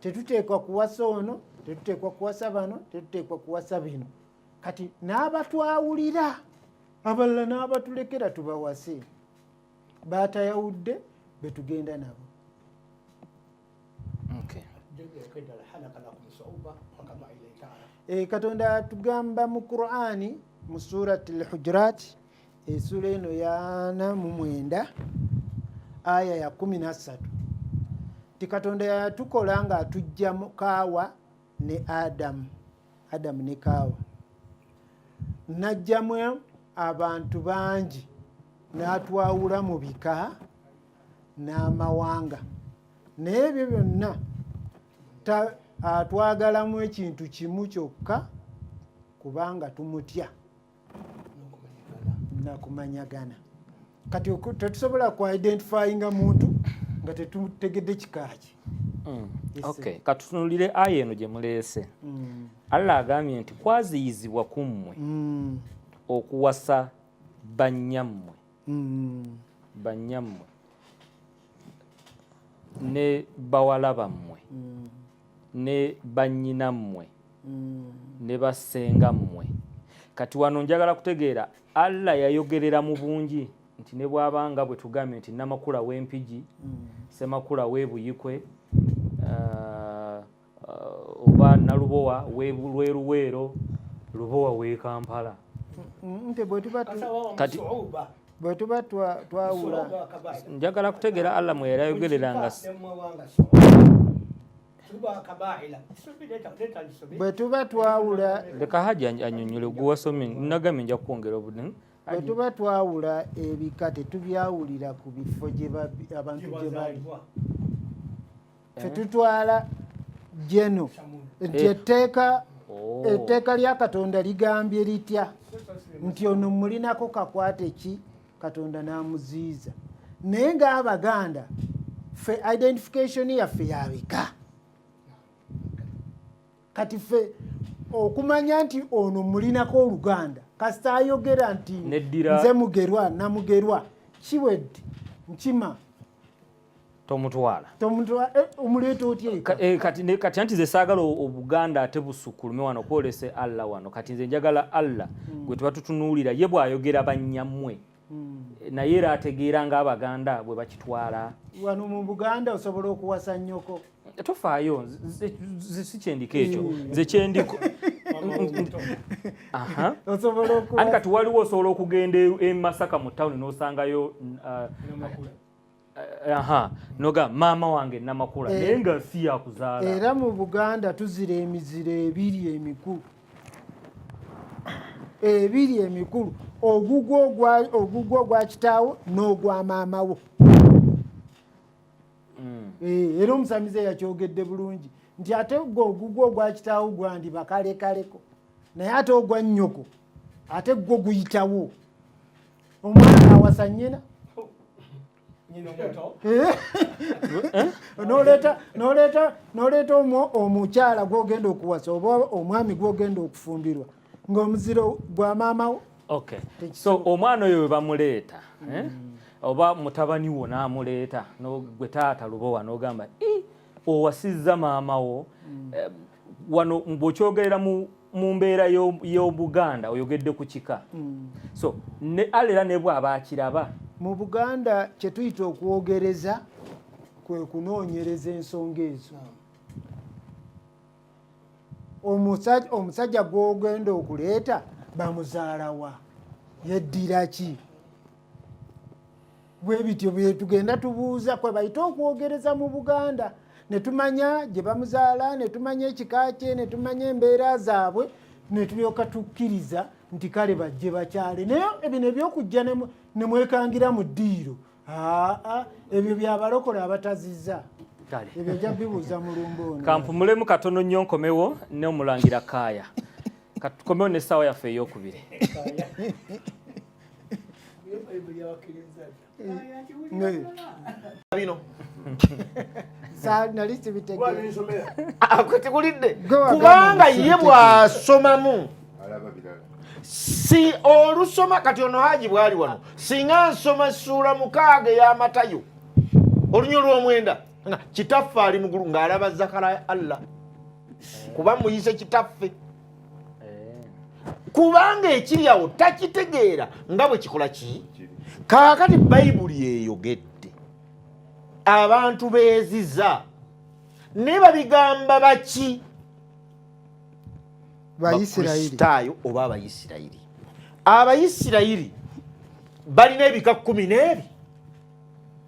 tetuteekwa kuwasa ono, tetuteekwa kuwasa bano, tetuteekwa kuwasa bino. Kati n'abatwawulira abalala n'abatulekera tubawase baatayawudde be tugenda nabo. Katonda atugamba mu Qur'ani mu surati al-Hujurat essula eno ya 49 aya ya 13 ti Katonda yatukola nga atujja mu Kaawa ne Adamu ne Kaawa, n'ajjamu abantu bangi n'atwawula mu bika n'amawanga, naye ebyo byonna atwagalamu ekintu kimu kyokka kubanga tumutya nakumanyagana. Kati tetusobola ku identifyinga muntu nga tetutegedde kikaaki. Okay, katutunulire aya eno gye muleese. Allah agambye nti kwaziyizibwa kummwe okuwasa bannyammwe ne bawala bammwe ne bannyinammwe ne bassengammwe. Kati wano njagala kutegeera Allah yayogerera mu bungi nti ne bwabanga bwe tugambye nti Namakula w'Empigi, Semakula w'Ebuyikwe, oba Nalubowa w'Eruweero, Lubowa w'e Kampala. Nte bwe tuba twawula njagala kutegeera Allah mwe yayogereranga bwe tuba twawula leka Haji annyonnyole gwe wasomye nagambye nja kwongera obudde. Bwe tuba twawula ebika tetubyawulira ku bifo abantu gye bali. Tetutwala jeno nti etteeka lya Katonda ligambye litya nti ono mulinako kakwate ki Katonda n'amuziiza. Naye ng'Abaganda ffe identification yaffe yabika. Kati ffe okumanya nti ono mulinako Oluganda kasita ayogera nti nze Mugerwa Namugerwa kiwedde nkima tomutwala omuleeta otya kati anti nze saagala Obuganda ate busukulume wano kwolese Allah wano. Kati nze njagala Allah gwe tuba tutunuulira ye bw'ayogera bannyammwe naye era ategeera ng'Abaganda bwe bakitwala. Wano mu Buganda osobola okuwasa nnyoko. Tofaayo si kyendiko ekyo nze kyendiko anti kati waliwo osobola okugenda e Masaka mu tawuni n'osangayo noga maama wange Namakula naye nga si yakuzaala. Era mu Buganda tuzira emiziro ebiri emikulu ogugwo ogwa kitaawo n'ogwa maama wo. Era omusamize yakyogedde bulungi nti ate ogugwo ogwa kitaawo gwandiba kalekaleko naye ate ogwa nnyoko ate gwo guyitawo. Omwana awasa nnyina n'oleeta omukyala gw'ogenda okuwasa oba omwami gw'ogenda okufumbirwa ng'omuziro gwa maamawo. Okay, so omwana oyo we bamuleeta oba mutabani wo n'amuleeta gwe taata Lubowa n'ogamba owasizza maama wo. Wano bw'okyogerera mu mbeera y'Obuganda oyogedde ku kika. So ne alera ne bw'aba akiraba mu Buganda kye tuyita okwogereza kwe kunoonyereza ensonga ezo. Omusajja gw'ogenda okuleeta bamuzaalawa yeddira ki? Bwe bityo bye tugenda tubuuza kwe bayita okwogereza mu Buganda ne tumanya gye bamuzaala ne tumanya ekika kye ne tumanya embeera zaabwe ne tulyoka tukkiriza nti kale bajje bakyale. Naye ebino ebyokujja ne mwekangira mu ddiiro ebyo byabalokole abatazizza. Ebyo jja bibuuza mulumba ono. Kampumulemu katono nnyo nkomewo ne Omulangira Kaaya. Katukomewo n'essaawa yaffe ey'okubiri. Bino nali tekulidde kubanga ye bw'asomamu si olusoma. Kati ono Haji bw'ali wano singa nsoma ssuula 6 eya Matayo olunya olw'omwenda nga kitaffe ali mu ggulu ng'alaba Zakaraya Allah kuba muyise kitaffe kubanga ekiri awo takitegeera nga bwe kikola ki. Kaakati Bayibuli eyogedde abantu beeziza ne babigamba baki? Bayisirayiri oba Abayisirayiri. Abayisirayiri balina ebika 12.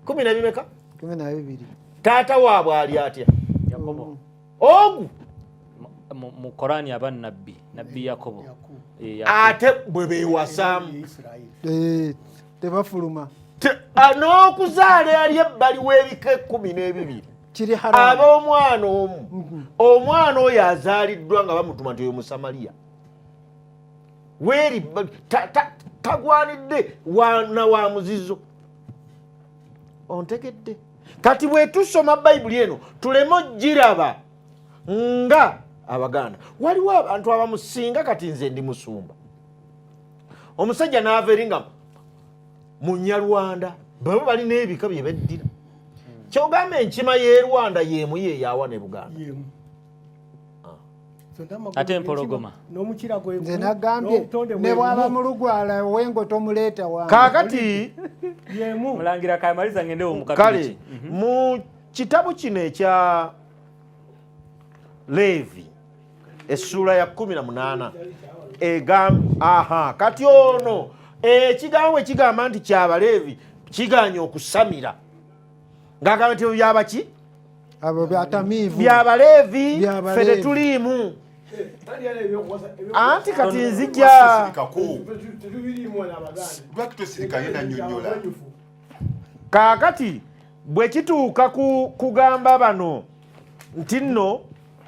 12 meka? 12. Taata waabwe ali atya? Yakobo. Ogu mu Korani aba nabbi Yakobo. Ate bwe beewasaamu tebafuluma n'okuzaala yali ebbali w'ebika 12. kiri haramu ab'omwana omu omwana oyo azaaliddwa nga bamutuma nti oyo Musamaliya weeri tagwanidde wana wa muzizo ontegedde kati bwe tusoma bayibuli eno tuleme ogiraba nga Abaganda waliwo abantu abamusinga kati nze ndi musumba omusajja n'ava eri nga Munyarwanda baba balina ebika bye beddira kyogamba enkima y'e Rwanda y'emu yeeyaawa ne Buganda ate empologoma nze nagambye ne bwaba mu Lugwala wengo tomuleeta wange kaakati mulangira kamaliza ngendewo mu kale mu kitabu kino ekya Levi essula ya 18 kati ono ekigambo ekigamba nti ky'Abaleevi kiganye okusamira ng'agamba nti byaba ki abo byatamiivu by'Abaleevi ffe tetuliimu anti kati nzija kaakati bwe kituuka kugamba bano nti nno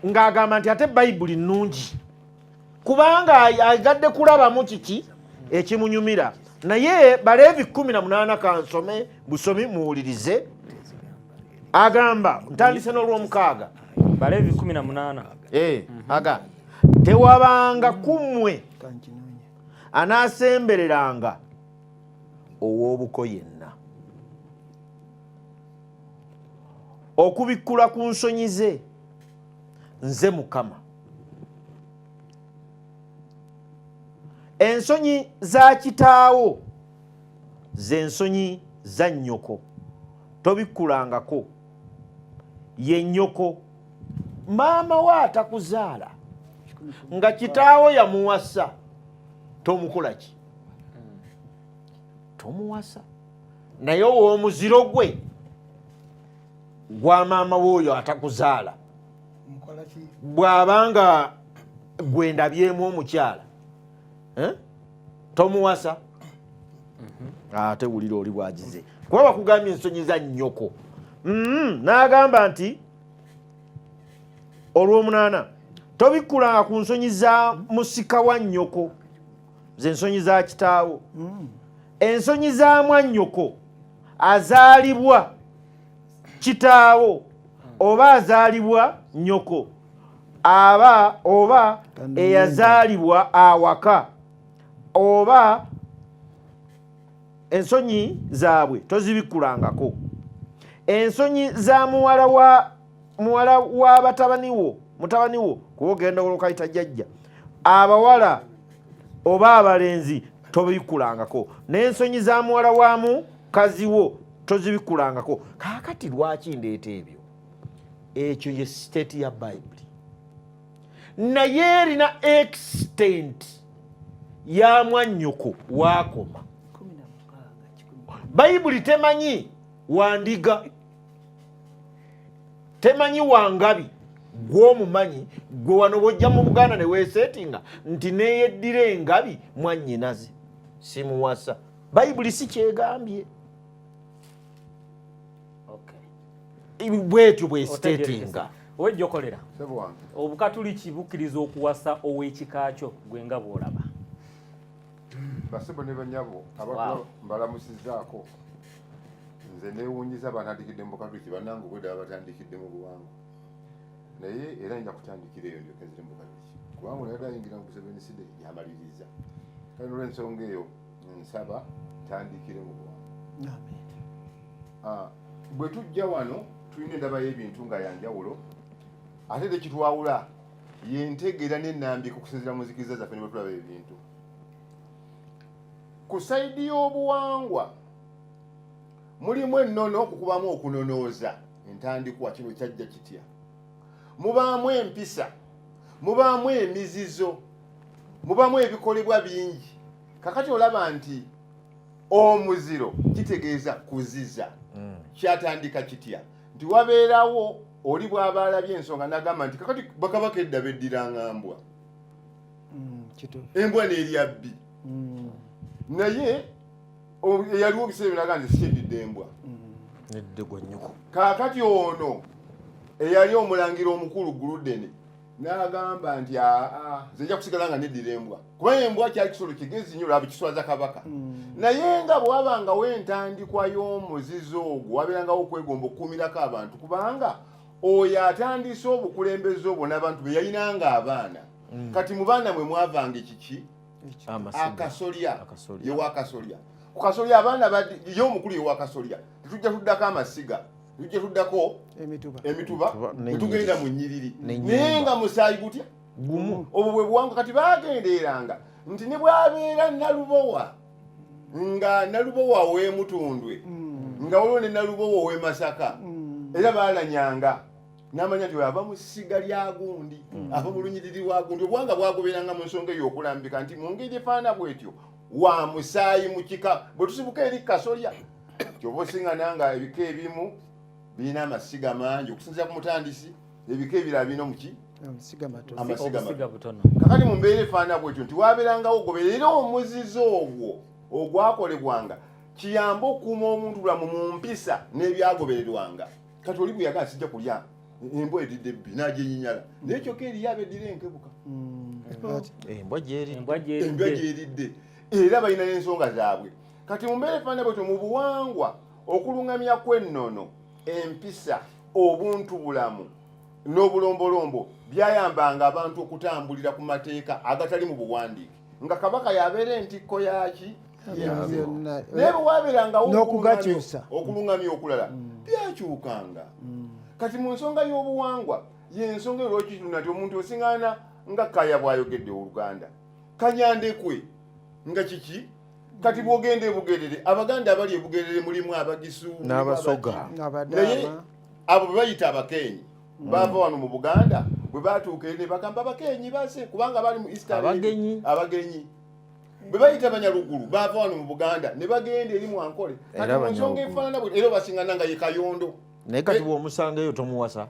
ng'agamba nti ate bayibuli nnungi kubanga agadde kulabamu kiki ekimunyumira naye Baleevi 18 kansome busomi muwulirize agamba ntandise n'olw'omukaaga Baleevi 18 aga tewabanga kummwe anaasembereranga ow'obuko yenna okubikkula ku nsonyi ze nze Mukama ensonyi za kitaawo ze nsonyi za nnyoko tobikkulangako ye nnyoko maama we atakuzaala nga kitaawo yamuwasa tomukola ki tomuwasa naye ow'omuziro gwe gwa maama w'oyo atakuzaala bw'abanga gwe ndabyemu omukyala tomuwasa ate wulira oli bwagize kuba bakugambye ensonyi za nnyoko n'agamba nti olw'omunaana tobikkulanga ku nsonyi za musika wa nnyoko ze nsonyi za kitaawo ensonyi za mwannyoko azaalibwa kitaawo oba azaalibwa nnyoko oba eyazaalibwa awaka oba ensonyi zaabwe tozibikkulangako ensonyi za muwala wa mutabani wo kuba ogenda olwokayita jjajja abawala oba abalenzi tobikkulangako n'ensonyi za muwala wa mukazi wo tozibikkulangako kaakati lwaki ndeeta ebyo ekyo ye siteeti ya bayibuli naye erina extent ya mwannyoko waakoma bayibuli temanyi wandiga temanyi wangabi gw'omumanyi gwe wano bwojja mu Buganda ne weesetinga nti neeyeddira engabi mwannyinaze simuwasa bayibuli si kyegambye bwetyo bwesitetinga owejjokolera obukatuliki bukkiriza okuwasa ow'ekika kyo gwe nga bw'olaba basebo ne banyabo abantu mbalamusizaako nze neewunyiza batandikidde mu bukatuliki bannange obwedda batandikidde mu buwangwa naye era nja kutandikira eyo ndyokezire mu bukatuliki kubanga naye ayingira mu kusebeniside yamaliriza kale olw'ensonga eyo nsaba tandikire mu buwangwa bwe tujja wano tulina endaba y'ebintu nga yanjawulo ate tekitwawula yentegeera n'ennambika okusinziira mu nzikiriza zaffe ne bwe tulaba ebintu ku sayidi y'obuwangwa mulimu ennono okukubamu okunonooza entandikwa kino kyajja kitya mubaamu empisa mubaamu emizizo mubaamu ebikolebwa bingi kakati olaba nti omuziro kitegeeza kuziza kyatandika kitya nti wabeerawo oli bw'abaalabye ensonga n'agamba nti kakati bakabaka edda beddira ngambwa embwa n'erya bbi naye yaliwo biseera binaga nti sikeddidde embwa nedde gwa nnyoko kaakati ono eyali omulangira omukulu Guludeni n'agamba nti nze nja kusigala nga neddira embwa kuba embwa kyali kisolo kigezi nnyo laba kiswaza kabaka naye nga bwabangawo entandikwa y'omuzizo ogwo wabeerangawo okwegomba okukuumirako abantu kubanga oyo atandise obukulembeze obwo n'abantu be yayinanga abaana kati mu baana mwe mwavanga ekiki akasolya yewakasolya ku kasolya abaana ye omukulu yewakasolya tetujja tuddako amasiga tujja tuddako emituba netugenda mu nnyiriri naye nga musaayi gutya gumu obwo bwe buwangwa kati bagenderanga nti ne bwabeera Nalubowa nga Nalubowa w'Emutundwe nga waliwo ne Nalubowa w'Emasaka era baalanyanga n'amanya nti ava mu ssiga lya gundi ava mu lunyiriri lwa gundi obuwanga bwagoberanga mu nsonga ey'okulambika nti mu ngeri efaana bwetyo wa musaayi mu kika bwe tusibuka eri kasolya kyova osiŋŋana nga ebika ebimu birina amasiga mangi okusinziira ku mutandisi ebika ebirala birina muki amasiga butono kakati mu mbeera efaana bwetyo nti wabeerangawo ogoberera omuzizo ogwo ogwakolebwanga kiyamba okuuma omuntu bulamu mu mpisa n'ebyagobererwanga kati oli bwe yagala sijja kulya embwa edidde ebbi n'agyenyinyala naye kyokka eri yaba eddira enkebuka embwa gyeridde era balina n'ensonga zaabwe kati mu mbeera efaana bwetyo mu buwangwa okuluŋŋamya kw'ennono empisa obuntu bulamu n'obulombolombo byayambanga abantu okutambulira ku mateeka agatali mu buwandiike nga kabaka yabeera entikko yaki naye bwe waabeerangawo okuluŋŋamya okulala byakyukanga kati mu nsonga y'obuwangwa y'ensonga olwokituna nti omuntu osiŋŋaana nga Kaya bw'ayogedde Oluganda Kanyandekwe nga kiki kati bw'ogenda e Bugerere Abaganda abali e Bugerere mulimu Abagisu n'Abasoga naye abo bwe bayita Abakenyi baava wano mu Buganda bwe baatuuka eri ne bagamba Abakenyi base kubanga bali mu Eastern Abagenyi bwe bayita Abanyaluguru baava wano mu Buganda ne bagenda eri mu Ankole kati mu nsonga efaanana bwe era basiŋŋana nga ye Kayondo naye kati bw'omusanga eyo tomuwasa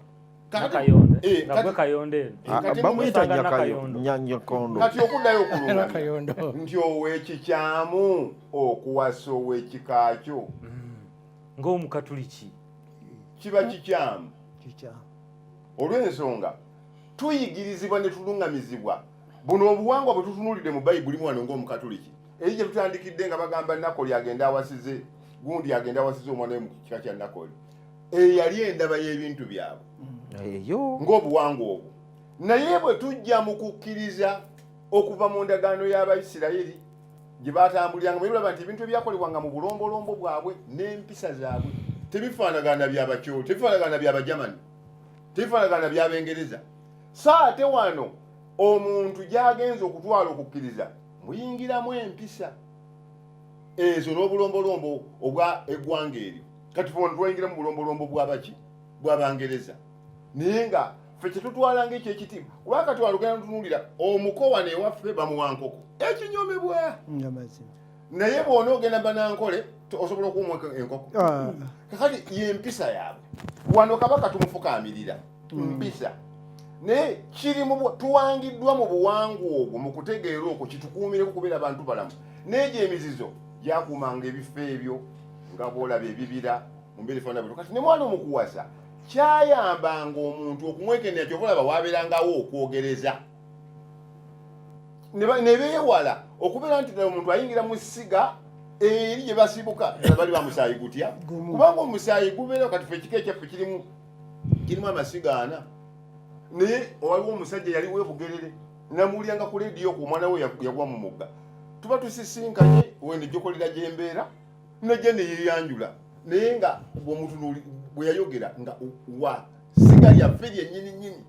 bamuyita Nyanyakondo kati okuddayo okulungamya nti ow'ekikyamu okuwasa ow'ekikaakyo ng'Omukatuliki kiba kikyamu olw'ensonga tuyigirizibwa ne tuluŋŋamizibwa buno obuwangwa bwe tutunuulidde mu Bayibuli wano ng'Omukatuliki eri gye tutandikidde nga bagamba Nakoli agenda awasize gundi agenda awasize omwana we mu kika kya Nakoli eyali endaba y'ebintu byabwe ng'obuwangwa obwo naye bwe tujja mu kukkiriza okuva mu ndagaano y'Abayisirayiri gye baatambuliranga mulaba nti ebintu ebyakolebwanga mu bulombolombo bwabwe n'empisa zaabwe tebifaanagana by'Abakyolo tebifaanagana by'Abajamani tebifaanagana by'Abengereza so ate wano omuntu gy'agenza okutwala okukkiriza muyingiramu empisa ezo n'obulombolombo obwa eggwanga eryo kati fona twayingira mu bulombolombo bw'abaki bw'Abangereza naye nga ffe kyetutwalanga ekyo ekitiibwa kubanga kati walugenda ntunuulira omukowa newaffe bamuwa nkoko ekinyomebwa naye bw'ona ogenda Banankole osobola okuwumwa enkoko kakati y'empisa yaabwe wano kabaka tumufukaamirira mpisa naye kiri tuwangiddwa mu buwangwa obwo mu kutegeera okwo kitukuumireko kubeera abantu balamu n'egyo emizizo gyakuumanga ebifo ebyo nga bw'olaba ebibira mu mbeera efaanana bwetyo kati ne mwana omukuwasa kyayambanga omuntu okumwekenera kyobalaba waabeerangawo okwogereza ne beewala okubeera nti omuntu ayingira mu ssiga eri gye basibuka bali bamusaayi gutya kubanga omusaayi gubeerawo kati fe ekika ekyaffe kirimu amasiga 4 naye waliwo omusajja yali weebugerere namuwulyanga ku lediyo ku omwana we yagwa mu mugga tuba tusisinkanye wene gyokolera gyembeera najja neyeyanjula naye nga bwomutunuuli bwe yayogera nga wa siga lyaffe lyennyininyini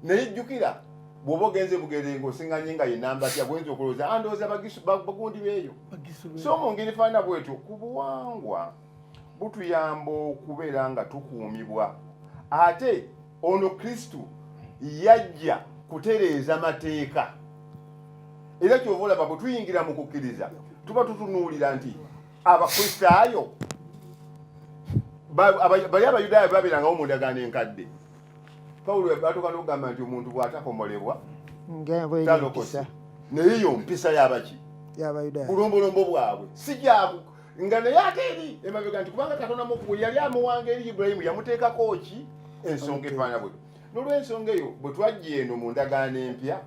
naye jjukira bw'oba ogenze Bugerere ng'osiŋŋanye nga ye namba tya bwenza okulowooza andowooza bagundi beeyo so mu ngeri faana bwetyo ku buwangwa butuyamba okubeera nga tukuumibwa ate ono Kristu yajja kutereeza mateeka era kyova olaba bwe tuyingira mu kukkiriza tuba tutunuulira nti Abakristaayo bali Abayudaaya babeerangawo mu ndagaano enkadde Pawulo batuuka n'okugamba nti omuntu bw'atakomolebwa talokosa naye yo mpisa y'abaki bulombolombo bwabwe si gyabu nga naye ate eri emabega nti kubanga Katonda bwe yali amuwanga eri Ibulayimu yamuteekako ki ensonga efaana bwe n'olwensonga eyo bwe twajja eno mu ndagaano empya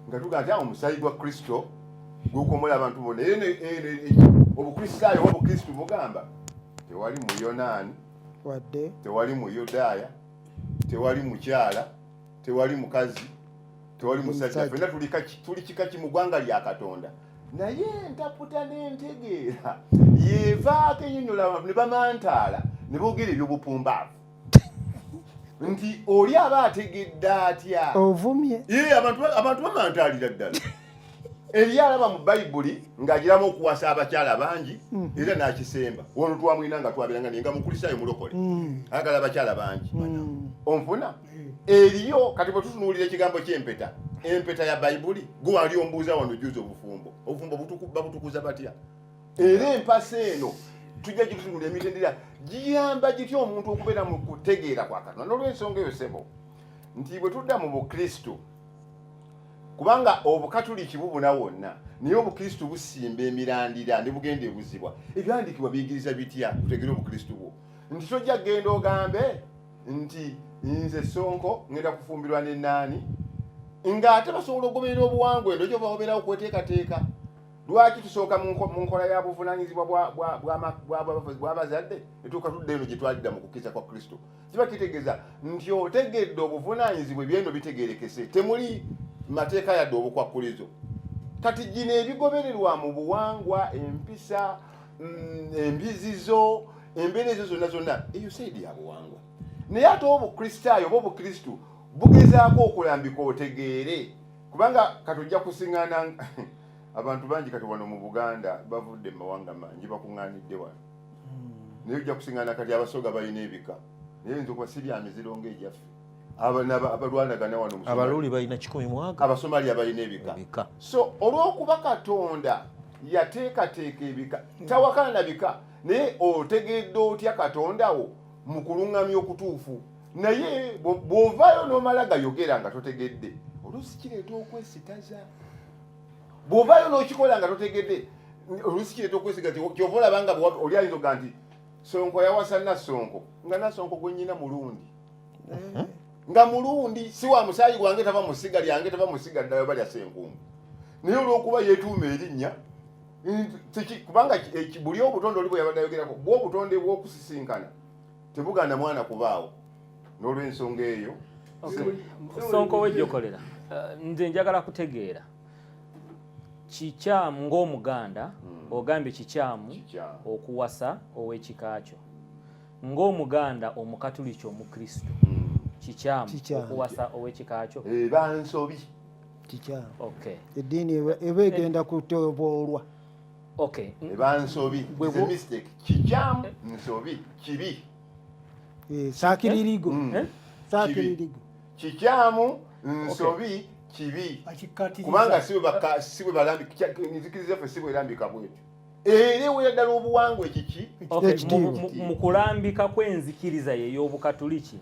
nga tugaa nti omusayi gwa kristo gukomola abantu bonna obukristaayo oba obukristu bugamba tewali muyonaani wadde tewali muyudaaya tewali mukyala tewali mukazi tewali musajja fenna tuli kika ki mu ggwanga lya katonda naye ntaputa n'entegeera yeevaako ennyonnyola abantu ne bamantaala ne boogera ebyobupumbaavu nti oli aba ategedde atya ovumye abantu bamantaalira ddala eri alaba mu bayibuli ng'agiramu okuwasa abakyala bangi era n'akisemba wano twamwina nga twabeeranga naye nga mukristaayo mulokole ayagala abakyala bangi onfuna eriyo kati bwe tutunuulira ekigambo ky'empeta empeta ya bayibuli gwe wali ombuuza wano juuza obufumbo babutukuza batya era empasa eno tujja gitutunula emitendera giyamba gitya omuntu okubeera mu kutegeera kwa katonda n'olwensonga eyo sebo nti bwe tudda mu bukristo kubanga obukatuliki bubuna wonna naye obukristo busimba emirandira ne bugenda ebuzibwa ebyandikibwa biyigiriza bitya kutegera obukristo bwo nti tojja kgenda ogambe nti nze Sonko ngenda kufumbirwa n'ennaani ng'ate basobola okugoberera obuwangwa endo gyova obeerawo kweteekateeka lwaki tusooka mu nkola ya buvunaanyizibwa bw'abazadde etuuka tudde eno gye twalidda mu kukkiriza kwa kristo kiba kitegeeza nti otegedde obuvunaanyizibwa ebyeno bitegeerekese temuli mateeka yadde obukwakkulizo kati gino ebigobererwa mu buwangwa empisa embizizo embeera ezo zonna eyo saidi ya buwangwa naye ate obukristaayo oba obukristu bugezaako okulambika otegeere kubanga katujja kusiŋŋaana abantu bangi kati wano mu Buganda bavudde mu mawanga mangi bakuŋŋaanidde wano naye ojja kusiŋŋaana kati abasoga balina ebika naye nze okuba sirya miziro ng'egyaffe abalwanagana wano abaluuli balina 10 abasomaliya balina ebika so olw'okuba katonda yateekateeka ebika tawakana na bika naye otegedde otya katondawo mu kuluŋŋamya okutuufu naye bw'ovaayo n'omala gayogera nga totegedde oluusi kireeta okwesitaza bw'ovaayo n'okikola nga totegedde oluusi kireeta okwesiga kyova olaba nga oli ayinza oga nti Sonko yawasa Nassonko nga Nassonko gwe nnyina mulundi nga mulundi si wa musaayi gwange tava musiga lyange tava musiga ddala balya senkungu naye olw'okuba yeetuuma erinnya kubanga buli obutonde oli bwe yabadde ayogerako bw'obutonde bw'okusisinkana tebuganda mwana kubaawo n'olw'ensonga eyo Sonko wejjokolera nze njagala kutegeera kikyamu ng'omuganda ogambye kikyamu okuwasa ow'ekika kyo ng'omuganda omukatuliki omukristo kikyamu okuwasa ow'ekika kyo bansobi kikyamu okay eddiini eba egenda kutoboolwa okay bansobi mistake kikyamu nsobi kibi saakiririgo saakiririgo kikyamu nsobi kibi kubanga siwe balambika nzikiriza ffe siwe erambika bwetyo era ewera ddala obuwangwa ekiki mu kulambika kw'enzikiriza ye y'obukatuliki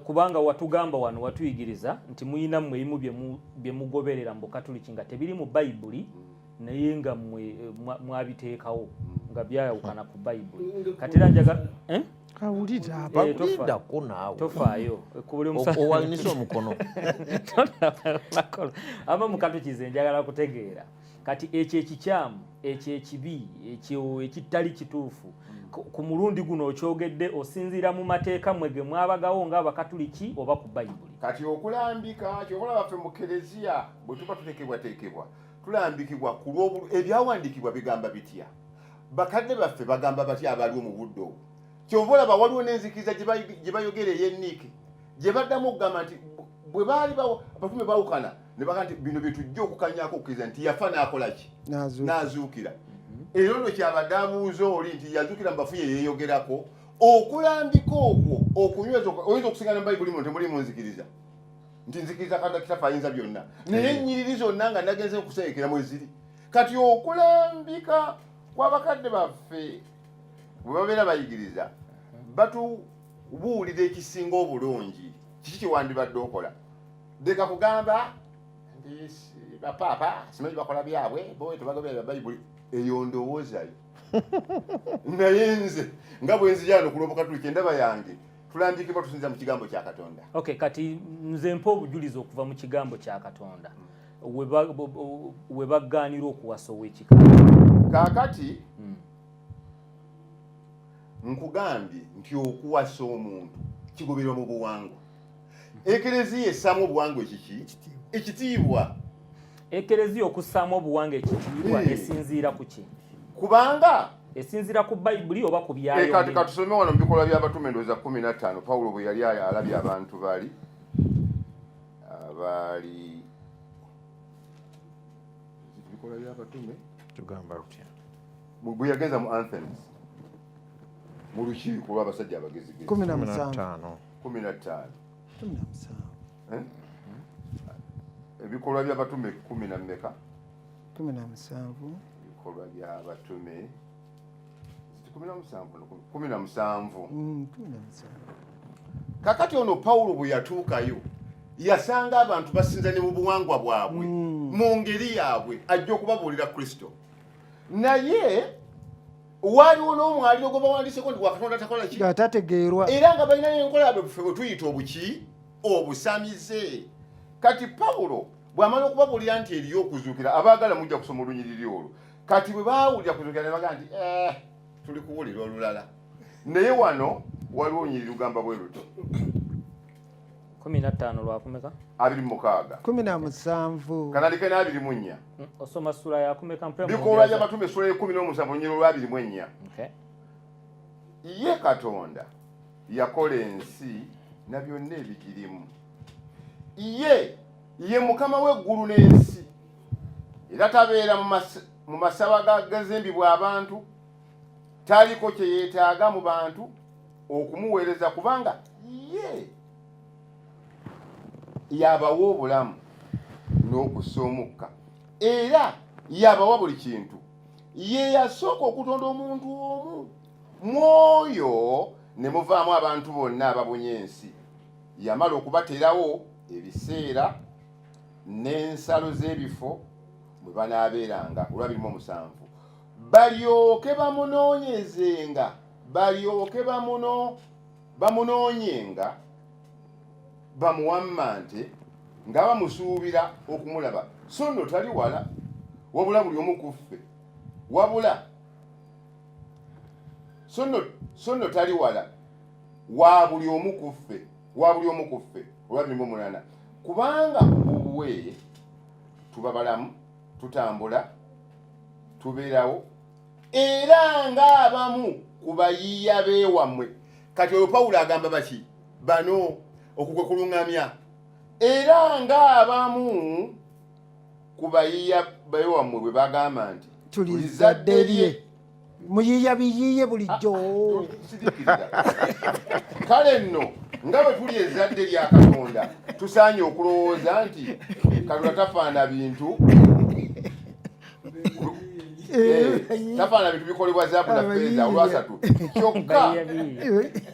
kubanga watugamba wano watuyigiriza nti muyina mmwe ebimu bye mugoberera mu bukatuliki nga tebiri mu bayibuli naye nga mwabiteekawo nga byayawukana ku bayibuli kati era njagala kawulira bakulindako naawe tofaayo owanisa omukono aba mukatukize njagala kutegeera kati ekyo ekikyamu ekyo ekibi ekyo ekitali kituufu ku mulundi guno okyogedde osinziira mu mateeka mwe ge mwabagawo ng'abakatuliki oba ku bayibuli kati okulambika kyobola baffe mu kereziya bwe tuba tuteekebwateekebwa tulambikibwa ku lw'obulu ebyawandiikibwa bigamba bitya bakadde baffe bagamba batya abaliwo mu budde obwo kyova olaba waliwo n'enzikiriza gye bayogera ey'enniike gye baddamu okugamba nti bwe baali abatume bawukana ne baga nti bino bye tujja okukanyako okukkiriza nti yafa n'akola ki n'azuukira era nno kyabadde abuuza oli nti yazuukira mu bafu ye yeeyogerako okulambika okwo okunyweza oyinza okusiŋana mu bayibuli muno temuli munzikiriza nti nzikiriza kitaffe ayinza byonna naye ennyiriri zonna nga nagenze okuserekera mwe ziri kati okulambika kw'abakadde baffe bwe babeera bayigiriza batubuulira ekisinga obulungi kiki kiwandibadde okola deka kugamba nti bapaapa simanyi bakola byabwe bowe tebagoberera bayibuli eyo ndowoozayo naye nze nga bwe nzijano ku lw'obukatuliki endaba yange tulambikibwa tusinza mu kigambo kya Katonda. Okay, kati nze mpa obujulizi okuva mu kigambo kya Katonda we baganira okuwasa ow'ekika. Kaakati nkugambye nti okuwasa omuntu kigoberwa mu buwangwa. Ekereziya essaamu obuwangwa ekitiibwa. Ekereziya okussaamu obuwangwa ekitiibwa esinziira ku ki? Kubanga esinziira ku Bayibuli oba ku byayo. Kati katusome wano mu bikolwa by'abatume ndowooza 15 Pawulo bwe yali alabye abantu bali bikolwa by'abatume tugamba lutya bwe yagenza mu Athens mu lukiiko lw'abasajja abagezi 15 ebikolwa by'abatume 10 na mmeka 17 bikolwa by'abatume 17. Kakati ono Pawulo bwe yatuukayo yasanga abantu basinza ne mu buwangwa bwabwe mu ngeri yaabwe ajja okubabuulira Kristo. Naye waliwo n'omwaliro gwe bawandiiseko nti Katonda takola ki? Tategeerwa. Era nga balina n'enkola yaabwe ffe bwe tuyita obuki? Obusamize. Kati Pawulo bw'amala okubabuulira nti eriyo okuzuukira, abaagala mujja kusoma olunyiriri olwo. Kati bwe baawulira kuzuukira ne bagamba nti tuli kuwulira olulala. Naye wano waliwo olunyiriri lugamba bwe luto. 15 lwakumeka? 26. 17. Kanalike na 24. Osoma sura ya kumeka mpema. Bikolwa by'abatume sura ya 17 olunyiriri lwa 24. Okay. Ye Katonda yakola ensi na byonna ebigirimu. Ye Mukama w'eggulu n'ensi. Era tabeera mu masaba gazimbibwa abantu. Taliko kye yeetaaga mu bantu okumuweereza kubanga yabawa obulamu n'okussa omukka. Era yabawa buli kintu. Ye yasooka okutonda omuntu omu. Mwoyo ne muvaamu abantu bonna ababunye ensi. Yamala okubateerawo ebiseera n'ensalo z'ebifo mwe banaabeeranga olwa 27. Balyoke bamunoonyezenga, bamunoonyenga, bamuwammante nga bamusuubira okumulaba. So nno tali wala, wabula buli omu ku ffe. So nno tali wala, wa buli omu ku ffe. Olwa 28. Kubanga bubwe tuba balamu, tutambula, tubeerawo, era ng'abamu ku bayiiya beewammwe. Kati olwo Pawulo agamba baki? Bano okugwe kuluŋŋamya. Era ng'abamu ku bayiiya beewammwe bwe bagamba nti tuli zadde lye. Muyiiya biyiiye bulijjo. Kale nno nga bwe tuli ezzadde lya Katonda tusaanye okulowooza nti Katonda tafaana bintu tafaana bintu bikolebwa zaabu na ffeeza olwasatu. Kyokka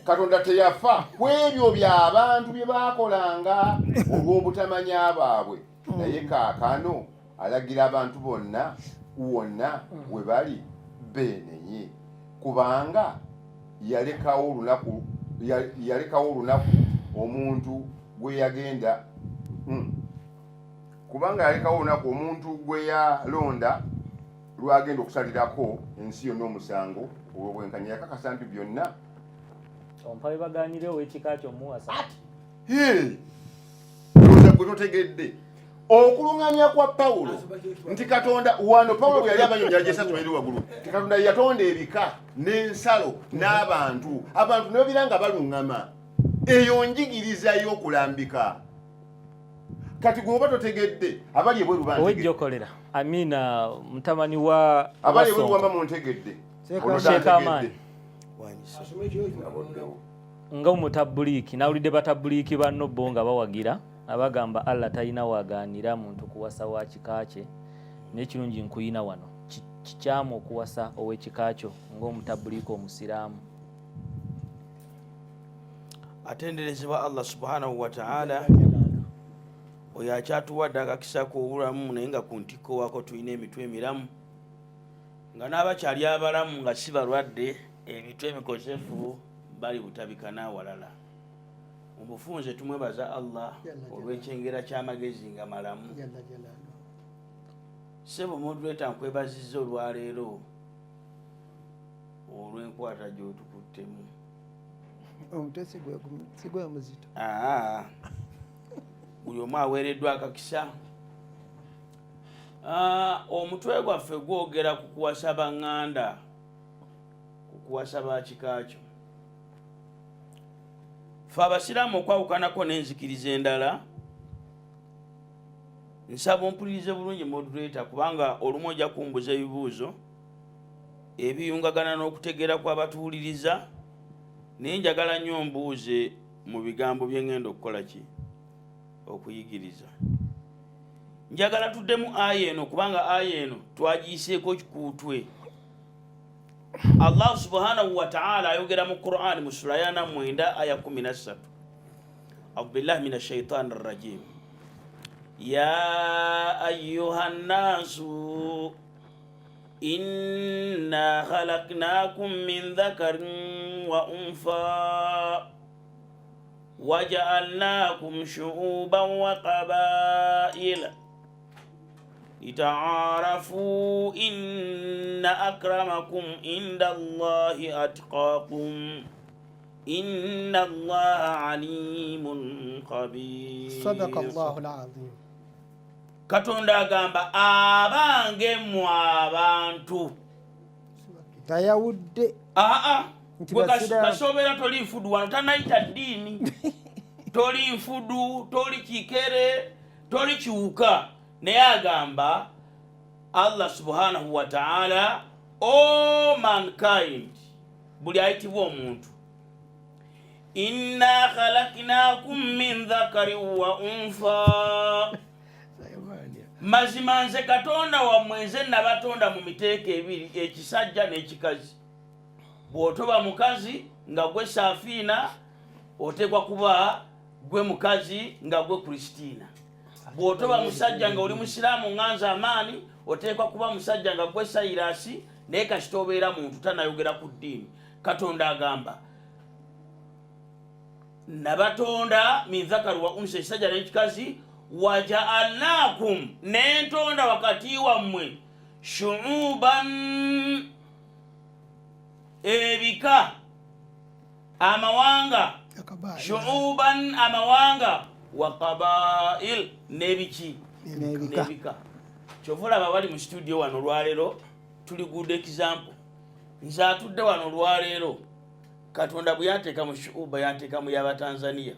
Katonda teyafa ku ebyo by'abantu bye baakolanga olw'obutamanya baabwe. Naye kaakano alagira abantu bonna wonna we bali beenenye, kubanga yalekawo olunaku omuntu gwe yagenda gwe yalonda lwagenda okusalirako ensi yonna omusango olw'obwenkanya. Yakakasa nti byonna ompabe baganire ow'ekika ky'omuwasa. Gwe totegedde okuluŋŋamya kwa Pawulo nti Katonda wano Pawulo bwe yali abanyonyi agyesatu eri waggulu nti Katonda yatonda ebika n'ensalo n'abantu ne babira nga baluŋŋama. Eyo njigiriza y'okulambika. Kati gwoba totegedde abali ebweru owejjokolera Amina mutamani wa abali ebweru wamba muntegedde Shekamani nga omutabuliiki nawulidde batabuliiki banno bo nga bawagira abagamba Allah talina wagaanira muntu kuwasa wa kika kye. N'ekirungi nkuyina wano kikyamu okuwasa ow'ekika kyo ng'omutabuliiki omusiraamu. Atenderezebwa Allah subhanahu wa ta'ala oyo akyatuwadde akakisa k'obulamu naye nga ku ntikko wako tulina emitwe emiramu nga n'abakyali abalamu nga si balwadde emitwe emikosefu bali butabika n'awalala. obufunze tumwebaza Allah olw'ekyengera ky'amagezi nga malamu. Sebo moderator nkwebazizza olwaleero olw'enkwata gy'otukuttemu. Omutesi sigwe muzito. Buli omu aweereddwa akakisa. Omutwe gwaffe gwogera ku kuwasa baŋŋanda, ku kuwasa bakikakyo. Ffe abasiraamu okwawukanako n'enzikiriza endala, nsaba ompulirize bulungi moderator kubanga olumu ojja kumbuza ebibuuzo ebiyungagana n'okutegeera kw'abatuwuliriza, naye njagala nnyo ombuuze mu bigambo bye ŋŋenda okukola ki okuyigiriza. Njagala tuddemu aya eno kubanga aya eno twagiyiseeko kikuutwe. Allah subhanahu wa ta'ala ayogera mu Qur'an mu sura ya 9 aya 13. A'udhu billahi minash shaitanir rajim. Ya ayyuhan nasu inna khalaqnakum min dhakarin wa untha waja'alnakum shu'uban wa qabaila lita'arafu inna akramakum indallahi atqakum inna allaha alimun khabir. Sadaqallahu al-azim. Katonda agamba abange mu abantu tayawudde kasobera toli nfudu wano tanayita ddiini toli nfudu toli kikere toli kiwuka, naye agamba Allah subhanahu wa ta'ala all mankind, buli ayitibwa omuntu. Inna khalaqnakum min dhakarin wa untha, mazima nze Katonda wammwe nze nabatonda mu miteeko ebiri, ekisajja n'ekikazi. Bw'otoba mukazi nga gwe Safiina oteekwa kuba gwe mukazi nga gwe Kristiina. Bw'otoba musajja nga oli musiraamu ŋŋanza amaani oteekwa kuba musajja nga gwe Sairasi, naye kasita obeera muntu tanayogera ku ddiini. Katonda agamba nabatonda min dhakari wa untha, ekisajja n'ekikazi, waja'alnakum, n'entonda wakati wammwe, shu'uban, ebika, amawanga, shu'uban, amawanga, wa qabail, n'ebiki, n'ebika. Kyova olaba bali mu studio wano olwaleero tuli good example. Nze atudde wano olwaleero Katonda bwe yanteeka mu shu'uba yanteeka mu y'Abatanzania.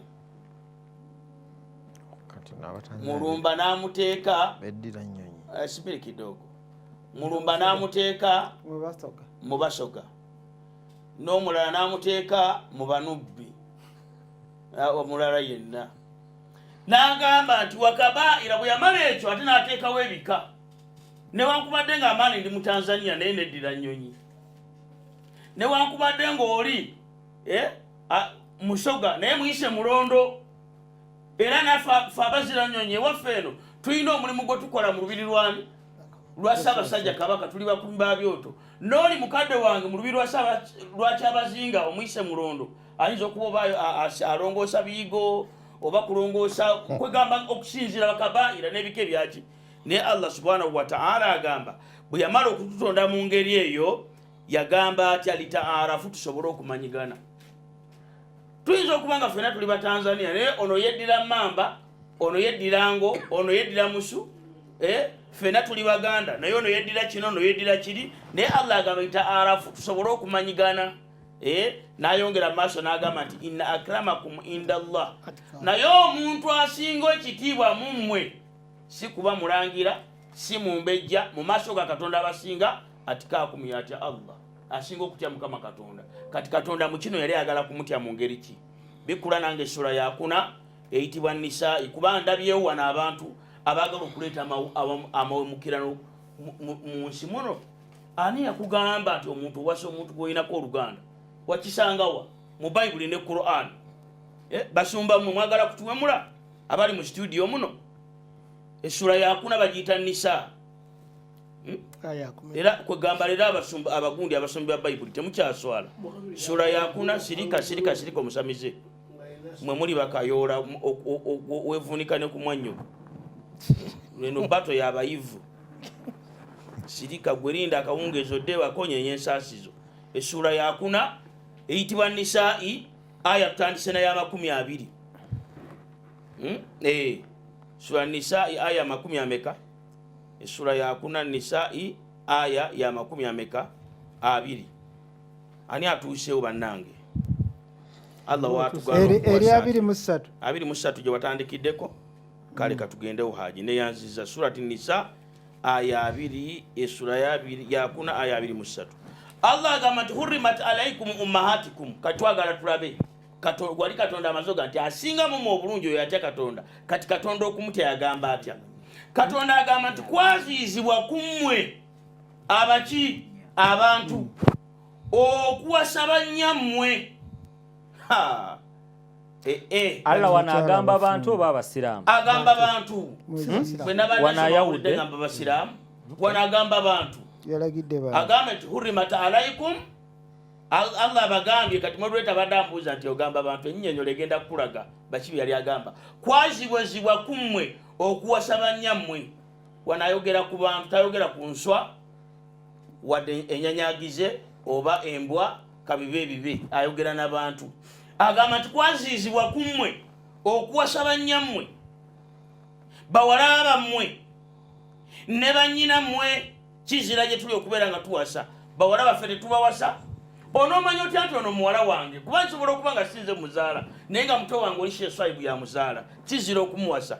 Mulumba n'amuteeka beddira nnyonyi sipiri kidogo. Mulumba n'amuteeka mu Basoga, n'omulala n'amuteeka mu Banubbi, omulala yenna. N'agamba nti wakabaira, bwe yamala ekyo ate n'ateekawo ebika. Newankubadde ng'amaani ndi mu Tanzania naye neddira nnyonyi. Newankubadde ng'oli Musoga naye muyise Mulondo. Era naffe abazira nnyonyi ewaffe eno tulina omulimu gwe tukola mu lubiri lwani lwa Ssaabasajja Kabaka, tuli bakumi ba byoto. N'oli mukadde wange mu lubiri lwa Kyabazinga omuyise Mulondo ayinza okuba alongoosa biyigo oba kulongoosa kwegamba okusinzira bakabaira n'ebika ebyaki. Naye Allah subhanahu wa ta'ala agamba bwe yamala okututonda mu ngeri eyo yagamba atya litaarafu, tusobole okumanyigana. Tuyinza okuba nga ffenna tuli Batanzania naye ono yeddira Mamba, ono yeddira Ngo, ono yeddira Musu, ffenna tuli Baganda naye ono yeddira kino, ono yeddira kiri, naye Allah agamba litaarafu, tusobole okumanyigana. N'ayongera maaso n'agamba nti inna akramakum indallah, naye omuntu asinga ekitiibwa mu mmwe si kuba mulangira, si mumbejja, mu maaso ga Katonda abasinga atikaakum yatya Allah, asinga okutya Mukama Katonda. Kati Katonda mu kino yali ayagala kumutya mu ngeri ki? Bikula nange essula ya 4 eyitibwa Nisaa, kuba ndabyewo wano abantu abaagala okuleeta amawemukirano mu nsi muno. Ani yakugamba nti omuntu owasa omuntu gw'oyinako oluganda wakisangawa mu Bayibuli ne Qur'an? Basumba mmwe mwagala kutuwemula abali mu studio muno. Essula ya 4 bagiyita Nisaa. Era kwegamba leero abasumba abagundi abasombi ba Bayibuli temukyaswala. Sura ya 4 sirika omusamize. mwe muli bakayoola wevuunika ne ku mwannyoko leno bato y'abayivu sirika gwerinda akawungeezi odde wakonyenye ensaasizo essuula yakuna eyitibwa Nisaa'i aya tutandise nayo 20 sura Nisaa'i aya 10 essuula yakuna Nisaa'i aya ya 20 ani atuuseewo bannange Allah watugamba eri 23 gye watandikiddeko kale katugendewo haji neyanziza surati Nisa aya 2 esura ya 2 yakuna aya 23 Allah agamba nti hurrimat alaikum ummahatikum katwagala tulabe wali Katonda amazoga nti asinga mu obulungi oyo atya Katonda kati Katonda okumutya yagamba atya Katonda agamba nti kwazizibwa kummwe abaki abantu okuwasa bannyammwe Allah wanagamba abantu oba abasiraamu agamba abantu wanayawudde ngamba basiraamu wanagamba abantu yalagidde ba agamba nti hurrimat alaikum Allah abagambye kati moduleta badambuza nti ogamba abantu ennyonyo legenda kulaga bakibi yali agamba kwazibwezibwa kummwe okuwasa bannyammwe wanayogera ku bantu tayogera ku nswa wadde enyanyagize oba embwa kabibe bibe ayogera n'abantu agamba nti kwazizibwa kummwe okuwasa bannyammwe bawala bammwe ne bannyinammwe kizira gye tuli okubeera nga tuwasa bawala baffe tetubawasa onomanya otya nti ono muwala wange kuba nsobola okuba nga sinze muzaala naye nga muto wange oli sheswaibu ya muzaala kizira okumuwasa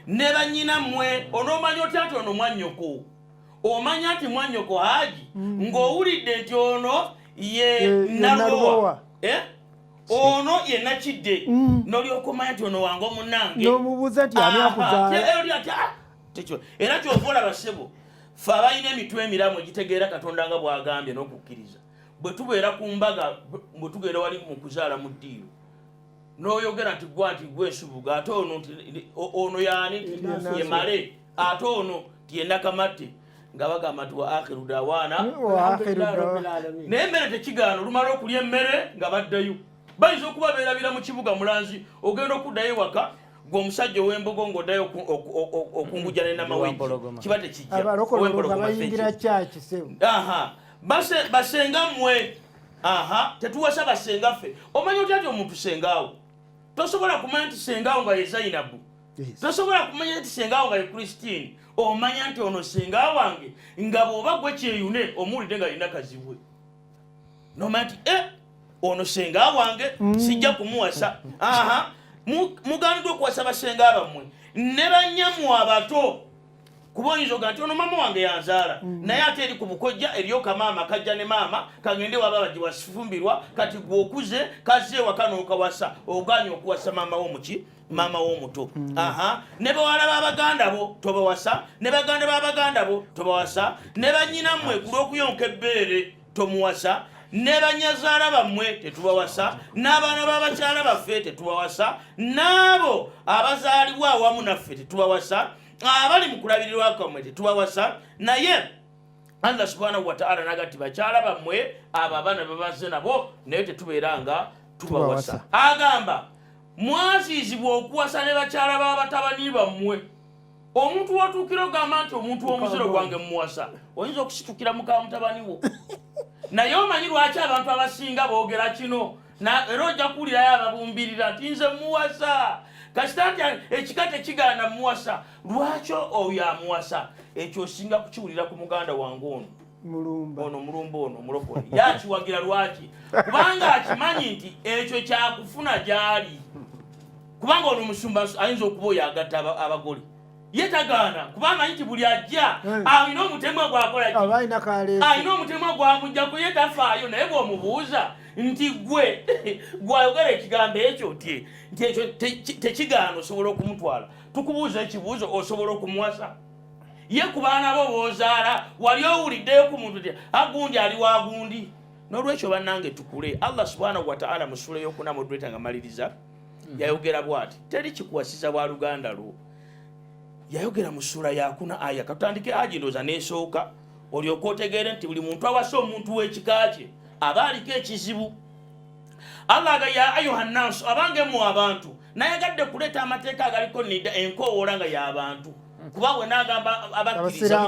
ne bannyinammwe onomanya otya nti ono mwannyoko omanya nti mwannyoko Haji ng'owulidde nti ono ye nalwowa ono ye nakidde n'olyoka omanya nti ono wange omunnange n'omubuuza nti ani akuzaala era kyova olaba ssebo ffe abalina emitwe emiramu egitegeera Katonda nga bw'agambye n'okukkiriza bwe tubeera ku mbaga bwe tugenda wali mu kuzaala mu ddiiro n'oyogera nti gwe nsubuga ate ono yaani ye male ate ono ti ye Nakamatte nga bagamba nti wa akhiru dawaana naye emmere tekigaana olumala okulya emmere nga baddayo bayinza okuba beerabira mu kibuga mulanzi ogenda okuddayo ewaka gwe omusajja ow'embogo ng'oddayo okunguja ne namawegi kiba tekijja bayingira kyaki sebo basenga mmwe tetuwasa basenga ffe omanyi otya nti omuntu sengaawo tosobola kumanya nti sengaawo nga ye Zainabu tosobola kumanya nti sengaawo nga ye Christine omanya nti ono senga wange nga bw'oba gwe kyeyune omuwulidde nga alina kazibwe nomanya nti ono senga wange sijja kumuwasa muganidde okuwasa basenga bammwe ne bannyammwe abato kuba oyinza oga nti ono maama wange yanzaala naye ate eri ku bukojja eryoka maama kajja ne maama kagende waba baji wasifumbirwa kati gwe okuze kazze ewaka n'okawasa oganya okuwasa maama w'omuki maama w'omuto ne bawala b'abaganda bo tobawasa ne baganda b'abaganda bo tobawasa ne bannyinammwe ku lw'okuyonka ebbeere tomuwasa ne banyazaala bammwe tetubawasa n'abaana b'abakyala baffe tetubawasa n'abo abazaalibwa awamu naffe tetubawasa abali mu kulabirirwa kwammwe tetubawasa naye Allah subhanahu wa ta'ala nagati bakyala bammwe abo abaana babazze nabo naye tetubeera nga tubawasa agamba mwazizibwa okuwasa ne bakyala b'abatabani bammwe omuntu watuukira ogamba nti omuntu w'omuziro gwange mumuwasa oyinza okusitukira muka mutabani wo naye omanyi lwaki abantu abasinga boogera kino era ojja kuwulirayo ababumbirira nti nze muwasa kasita nti ekika tekigaana muwasa lwaki oyo amuwasa ekyo osinga kukiwulira ku muganda wange ono mulumba ono mulokole yakiwagira lwaki kubanga akimanyi nti ekyo kyakufuna gyali kubanga ono omusumba ayinza okuba oyo agatta abagole ye tagaana kubanga amanyi nti buli ajja alina omutemwa gwakolaki alina omutemwa gwamujjako ye tafaayo naye bw'omubuuza nti gwe gwayogera ekigambo ekyo nti ekyo tekigaana osobola okumutwala tukubuuza ekibuuzo osobola okumuwasa ye ku baana bo b'ozaala wali owuliddeyo ku muntu ti agundi ali wagundi n'olwekyo bannange tukule Allah subhanahu wa ta'ala mu ssula y'okuna moduleta nga maliriza yayogera bw'ati teri kikuwasiza bwa luganda lwo yayogera mu ssula yakuna aya katutandike aji ndooza n'esooka olyoka otegeere nti buli muntu awasa omuntu w'ekika kye aba aliko ekizibu Allah ga ya ayuha nas abange mu abantu naye gadde kuleta amateeka agaliko nida enkowoola nga y'abantu kuba we n'agamba abakkiriza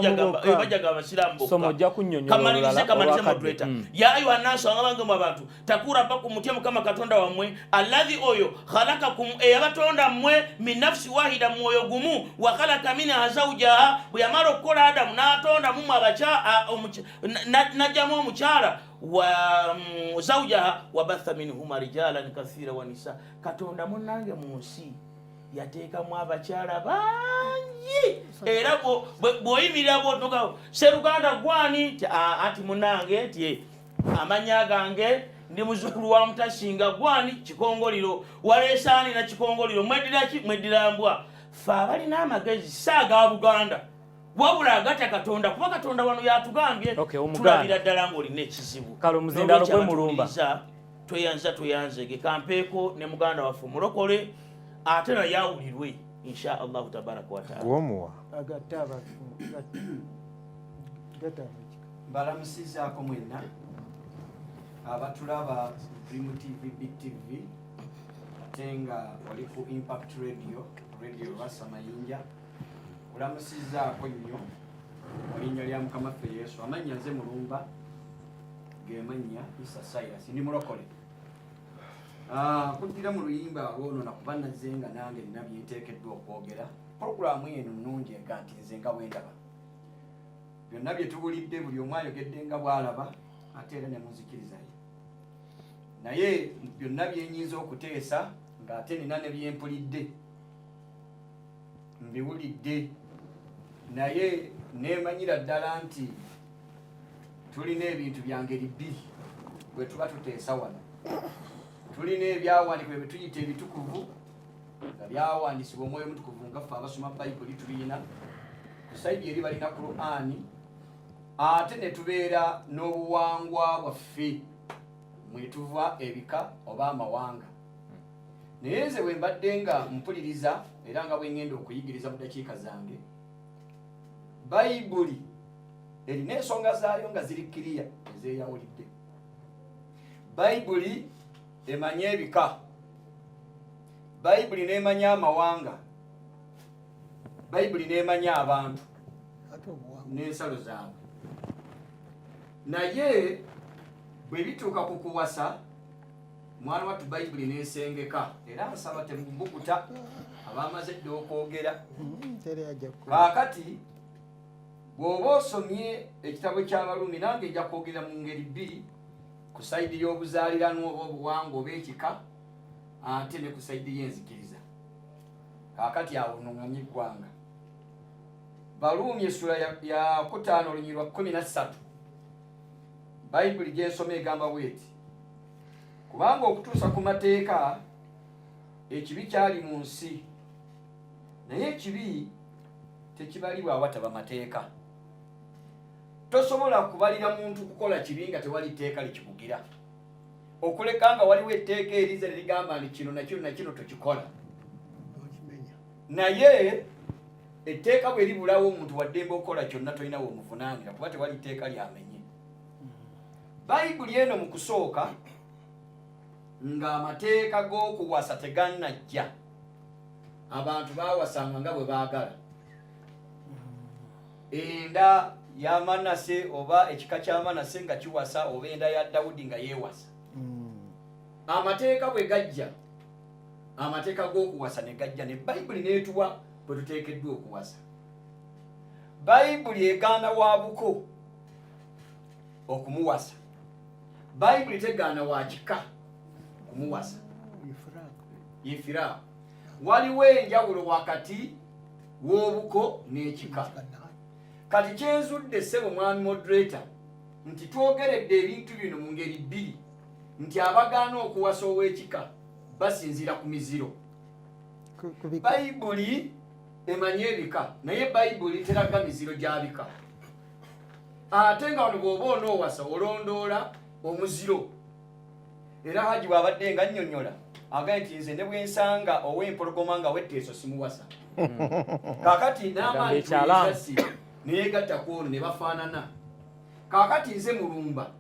bajaga abasiraamu bokka kamalirize moderator ya ayuha nas abange mu abantu takura baku mutya mukama katonda wammwe alladhi oyo khalakakum eyabatonda mmwe min nafsi wahida mwoyo gumu wa khalaka minha zawjaha bwe yamala okukola adamu n'atonda mumu najjamu omukyala wa zawjaha wabatha minhuma rijalan kathira wa nisa katonda munange mu nsi yateekamu abakyala bangi era bw'oyimirira bw'otuuka seruganda gwani ati munange ti amanya gange ndi muzukulu wa mutasinga gwani kikongoliro waleesaani na kikongoliro mweddira mbwa fe abalina amagezi saaga Buganda wabula agata katonda kuba katonda wano yatugambye tulabira ddala ng'olina ekizibu kale omuzindalo gwe mulumba tweyanzege kampeeko ne muganda waffe mulokole ate na yawulirwe insha Allahu tabaraka wa taala gwomuwa mbalamusizaako mwenna abatulaba Dream TV, Big TV ate nga wali ku Impact Radio Rasa Mayinja olamusizaako nnyo mu linnya lya Mukama ffe Yesu amannya nze mulumba ge mannya Isa Cyrus ndi mulokole kuddira mu luyimba olwono nakuba nazze nga nange nina byenteekeddwa okwogera puroguramu eno nnungi ega nti nze nga bwendaba byonna bye tuwulidde buli omu ayogedde nga bw'alaba ate era ne muzikirizayo naye byonna byenyinza okuteesa ng'ate nina ne byempulidde mbiwulidde naye neemanyira ddala nti tulina ebintu bya ngeri bbiri bwe tuba tuteesa wano tulina ebyawandiikibwa bye tuyita ebitukuvu nga byawandiisibwa omwoyo omutukuvu nga ffe abasoma bayibuli tulina ku saidi eri balina Qur'ani ate ne tubeera n'obuwangwa bwaffe mwetuva ebika oba amawanga naye nze bwe mbadde nga mpuliriza era nga bwe ngenda okuyigiriza mu dakiika zange bayibuli erina ensonga zaayo nga ziri kiriya ezeeyawulidde bayibuli emanya ebika bayibuli n'emanya amawanga bayibuli n'emanya abantu n'ensalo zaabwe naye bwe bituuka ku kuwasa mwana wattu bayibuli n'esengeka era nsaba temumbuguta abamaze dde okwogera kaakati bw'oba osomye ekitabo ky'Abaruumi nange nja kwogera mu ngeri bbiri ku sayidi y'obuzaaliranwa oba obuwangwa oba ekika ate ne ku sayidi y'enzikiriza kaakati awo nnoŋŋamye eggwanga Baruumi essula ya 5 olunyiri lwa 13 bayibuli gyensoma egamba bweti kubanga okutuusa ku mateeka ekibi kyali mu nsi naye ekibi tekibalibwa awataba mateeka tosobola kubalira muntu kukola kibi nga tewali tteeka likikugira okuleka nga waliwo etteeka erize ligamba nti kino nakino nakino tokikola naye etteeka bwe libulawo omuntu waddembe okukola kyonna tolinawo omuvunaanira kuba tewali tteeka lyamenye bayibuli eno mu kusooka ng'amateeka g'okuwasa tegannajja abantu baawasanga nga bwe baagala enda ya Manase oba ekika kya Manase nga kiwasa oba enda ya Dawudi nga yeewasa amateeka bwe gajja amateeka g'okuwasa ne gajja ne bayibuli n'etuwa bwe tuteekeddwa okuwasa bayibuli egaana wa buko okumuwasa bayibuli tegaana wa kika kumuwasa yifiraaku waliwo enjawulo wakati w'obuko n'ekika kati kyenzudde ssebo mwami moderator nti twogeredde ebintu bino mu ngeri bbiri nti abagaana okuwasa ow'ekika basinziira ku miziro bayibuli emanye ebika naye bayibuli teraga miziro gya bika ate nga wano bw'oba onoowasa olondoola omuziro era haji bw'abadde nga nnyonnyola agaye nti nze ne bwensanga ow'empologoma nga wetteeso simuwasa kaakati n'amaanyi tuyizasi neyegatta ku ono ne bafaanana kaakati nze mulumba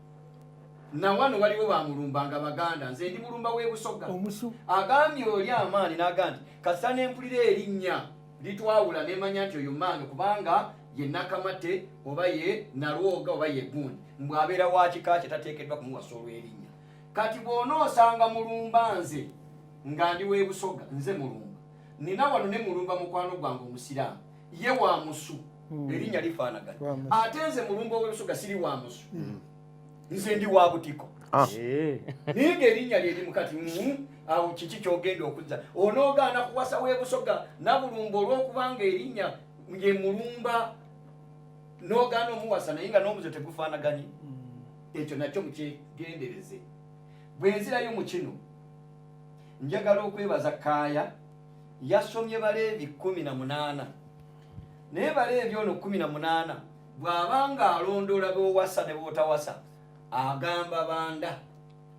na wano waliwo bamulumbanga baganda nze ndi mulumba w'ebusoga omusu agambye oli amaani n'agandi kasita n'empulira erinnya litwawula nemanya nti oyo mange kubanga ye Nakamate oba ye Nalwoga oba ye Gundi mbwabeera wa kika kye tateekeddwa kumuwasa olw'erinnya kati bw'onoosanga mulumba nze nga ndi w'ebusoga nze mulumba nina wano ne mulumba mukwano gwange omusiraamu ye wa musu erinnya lifaanagana ate nze mulumba ow'ebusoga siri wa musu nze ndi wa butiko naye ng'erinnya lyerimu kati awo kiki kyogenda okuzza onoogaana kuwasa w'ebusoga nabulumba olw'okubanga erinnya ye mulumba n'ogaana omuwasa naye nga n'omuzo tegufaanaganye ekyo nakyo mukyegendereze bwe nzirayo mu kino njagala okwebaza Kaaya yasomye Baleevi 18 naye Baleevi ono 18 bw'abanga alondoola b'owasa ne b'otawasa agamba banda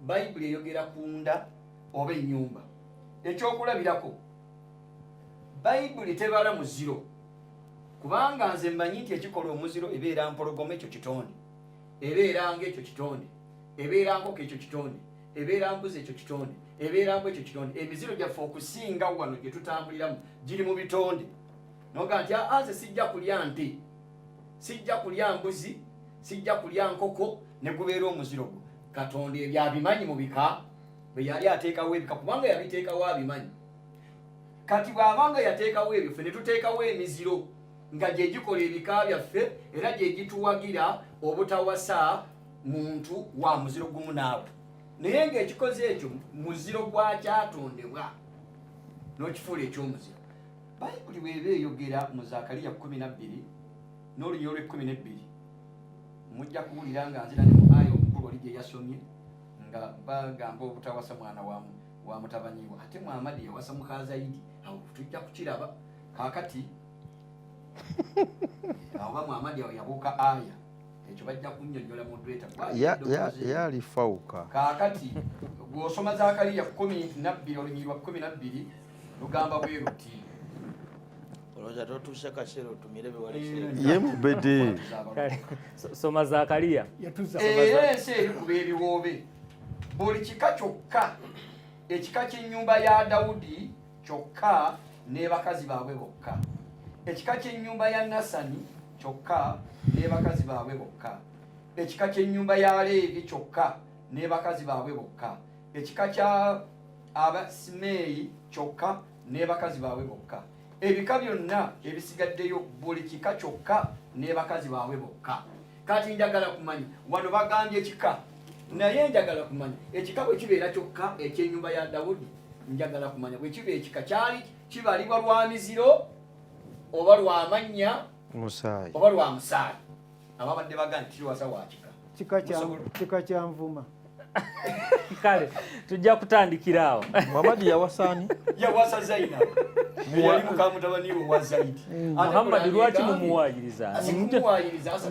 Bayibuli eyogera ku nda oba ennyumba ekyokulabirako Bayibuli tebala muziro kubanga nze mmanyi nti ekikola omuziro ebeera mpologoma ekyo kitonde ebeeranga ekyo kitonde ebeera nkoko ekyo kitonde ebeera mbuzi ekyo kitonde ebeera mbu ekyo kitonde emiziro gyaffe okusinga wano gye tutambuliramu giri mu bitonde noga nti nze sijja kulya nte sijja kulya mbuzi sijja kulya nkoko ne gubeera omuziro gwo Katonda ebyo abimanyi mu bika bwe yali ateekawo ebika kubanga yabiteekawo abimanyi kati bw'abanga yateekawo ebyo ffe ne tuteekawo emiziro nga gye gikola ebika byaffe era gye gituwagira obutawasa muntu wa muziro gumu naawe naye ng'ekikoze ekyo muziro gwakyatondebwa n'okifuula eky'omuziro Bayibuli bw'eba eyogera mu Zakariya 12 n'olunyiro lw'12 mujja kuwulira nga nzira ne mu aya omukulu oli gye yasomye nga bagamba obutawasa mwana wa mutabanyiwa ate Muhammadi yawasa Mukazayidi awo tujja kukiraba kaakati awo Muhammadi yabuuka aya ekyo bajja kunnyonnyola mu dweta yalifawuka kaakati bw'osoma Zakariya 12 olunyiri lwa 12 lugamba bwe ruti olowooza totuuse kaseera otumire ye mubede soma Zakariya era ensi erikuba ebiwoobe buli kika kyokka ekika ky'ennyumba ya Dawudi kyokka ne bakazi baabwe bokka ekika ky'ennyumba ya Nasani kyokka ne bakazi baabwe bokka ekika ky'ennyumba ya Leevi kyokka ne bakazi baabwe bokka ekika kya Abasimeeyi kyokka ne bakazi baabwe bokka ebika byonna ebisigaddeyo buli kika kyokka ne bakazi baabwe bokka kati njagala kumanya wano bagambye ekika naye njagala kumanya ekika bwe kibeera kyokka ekyennyumba ya Dawudi njagala kumanya bwe kiba ekika kyali kibalibwa lwa miziro oba lwa mannya musaayi oba lwa musaayi ababadde bagamba kiriwasa wa kika kya nvuma kale tujja kutandikira awo Muhammadi yawasaani yawasa Zainab yali mukamutabani wa Zaidi Muhammad lwaki mumuwayiriza asikumuwayiriza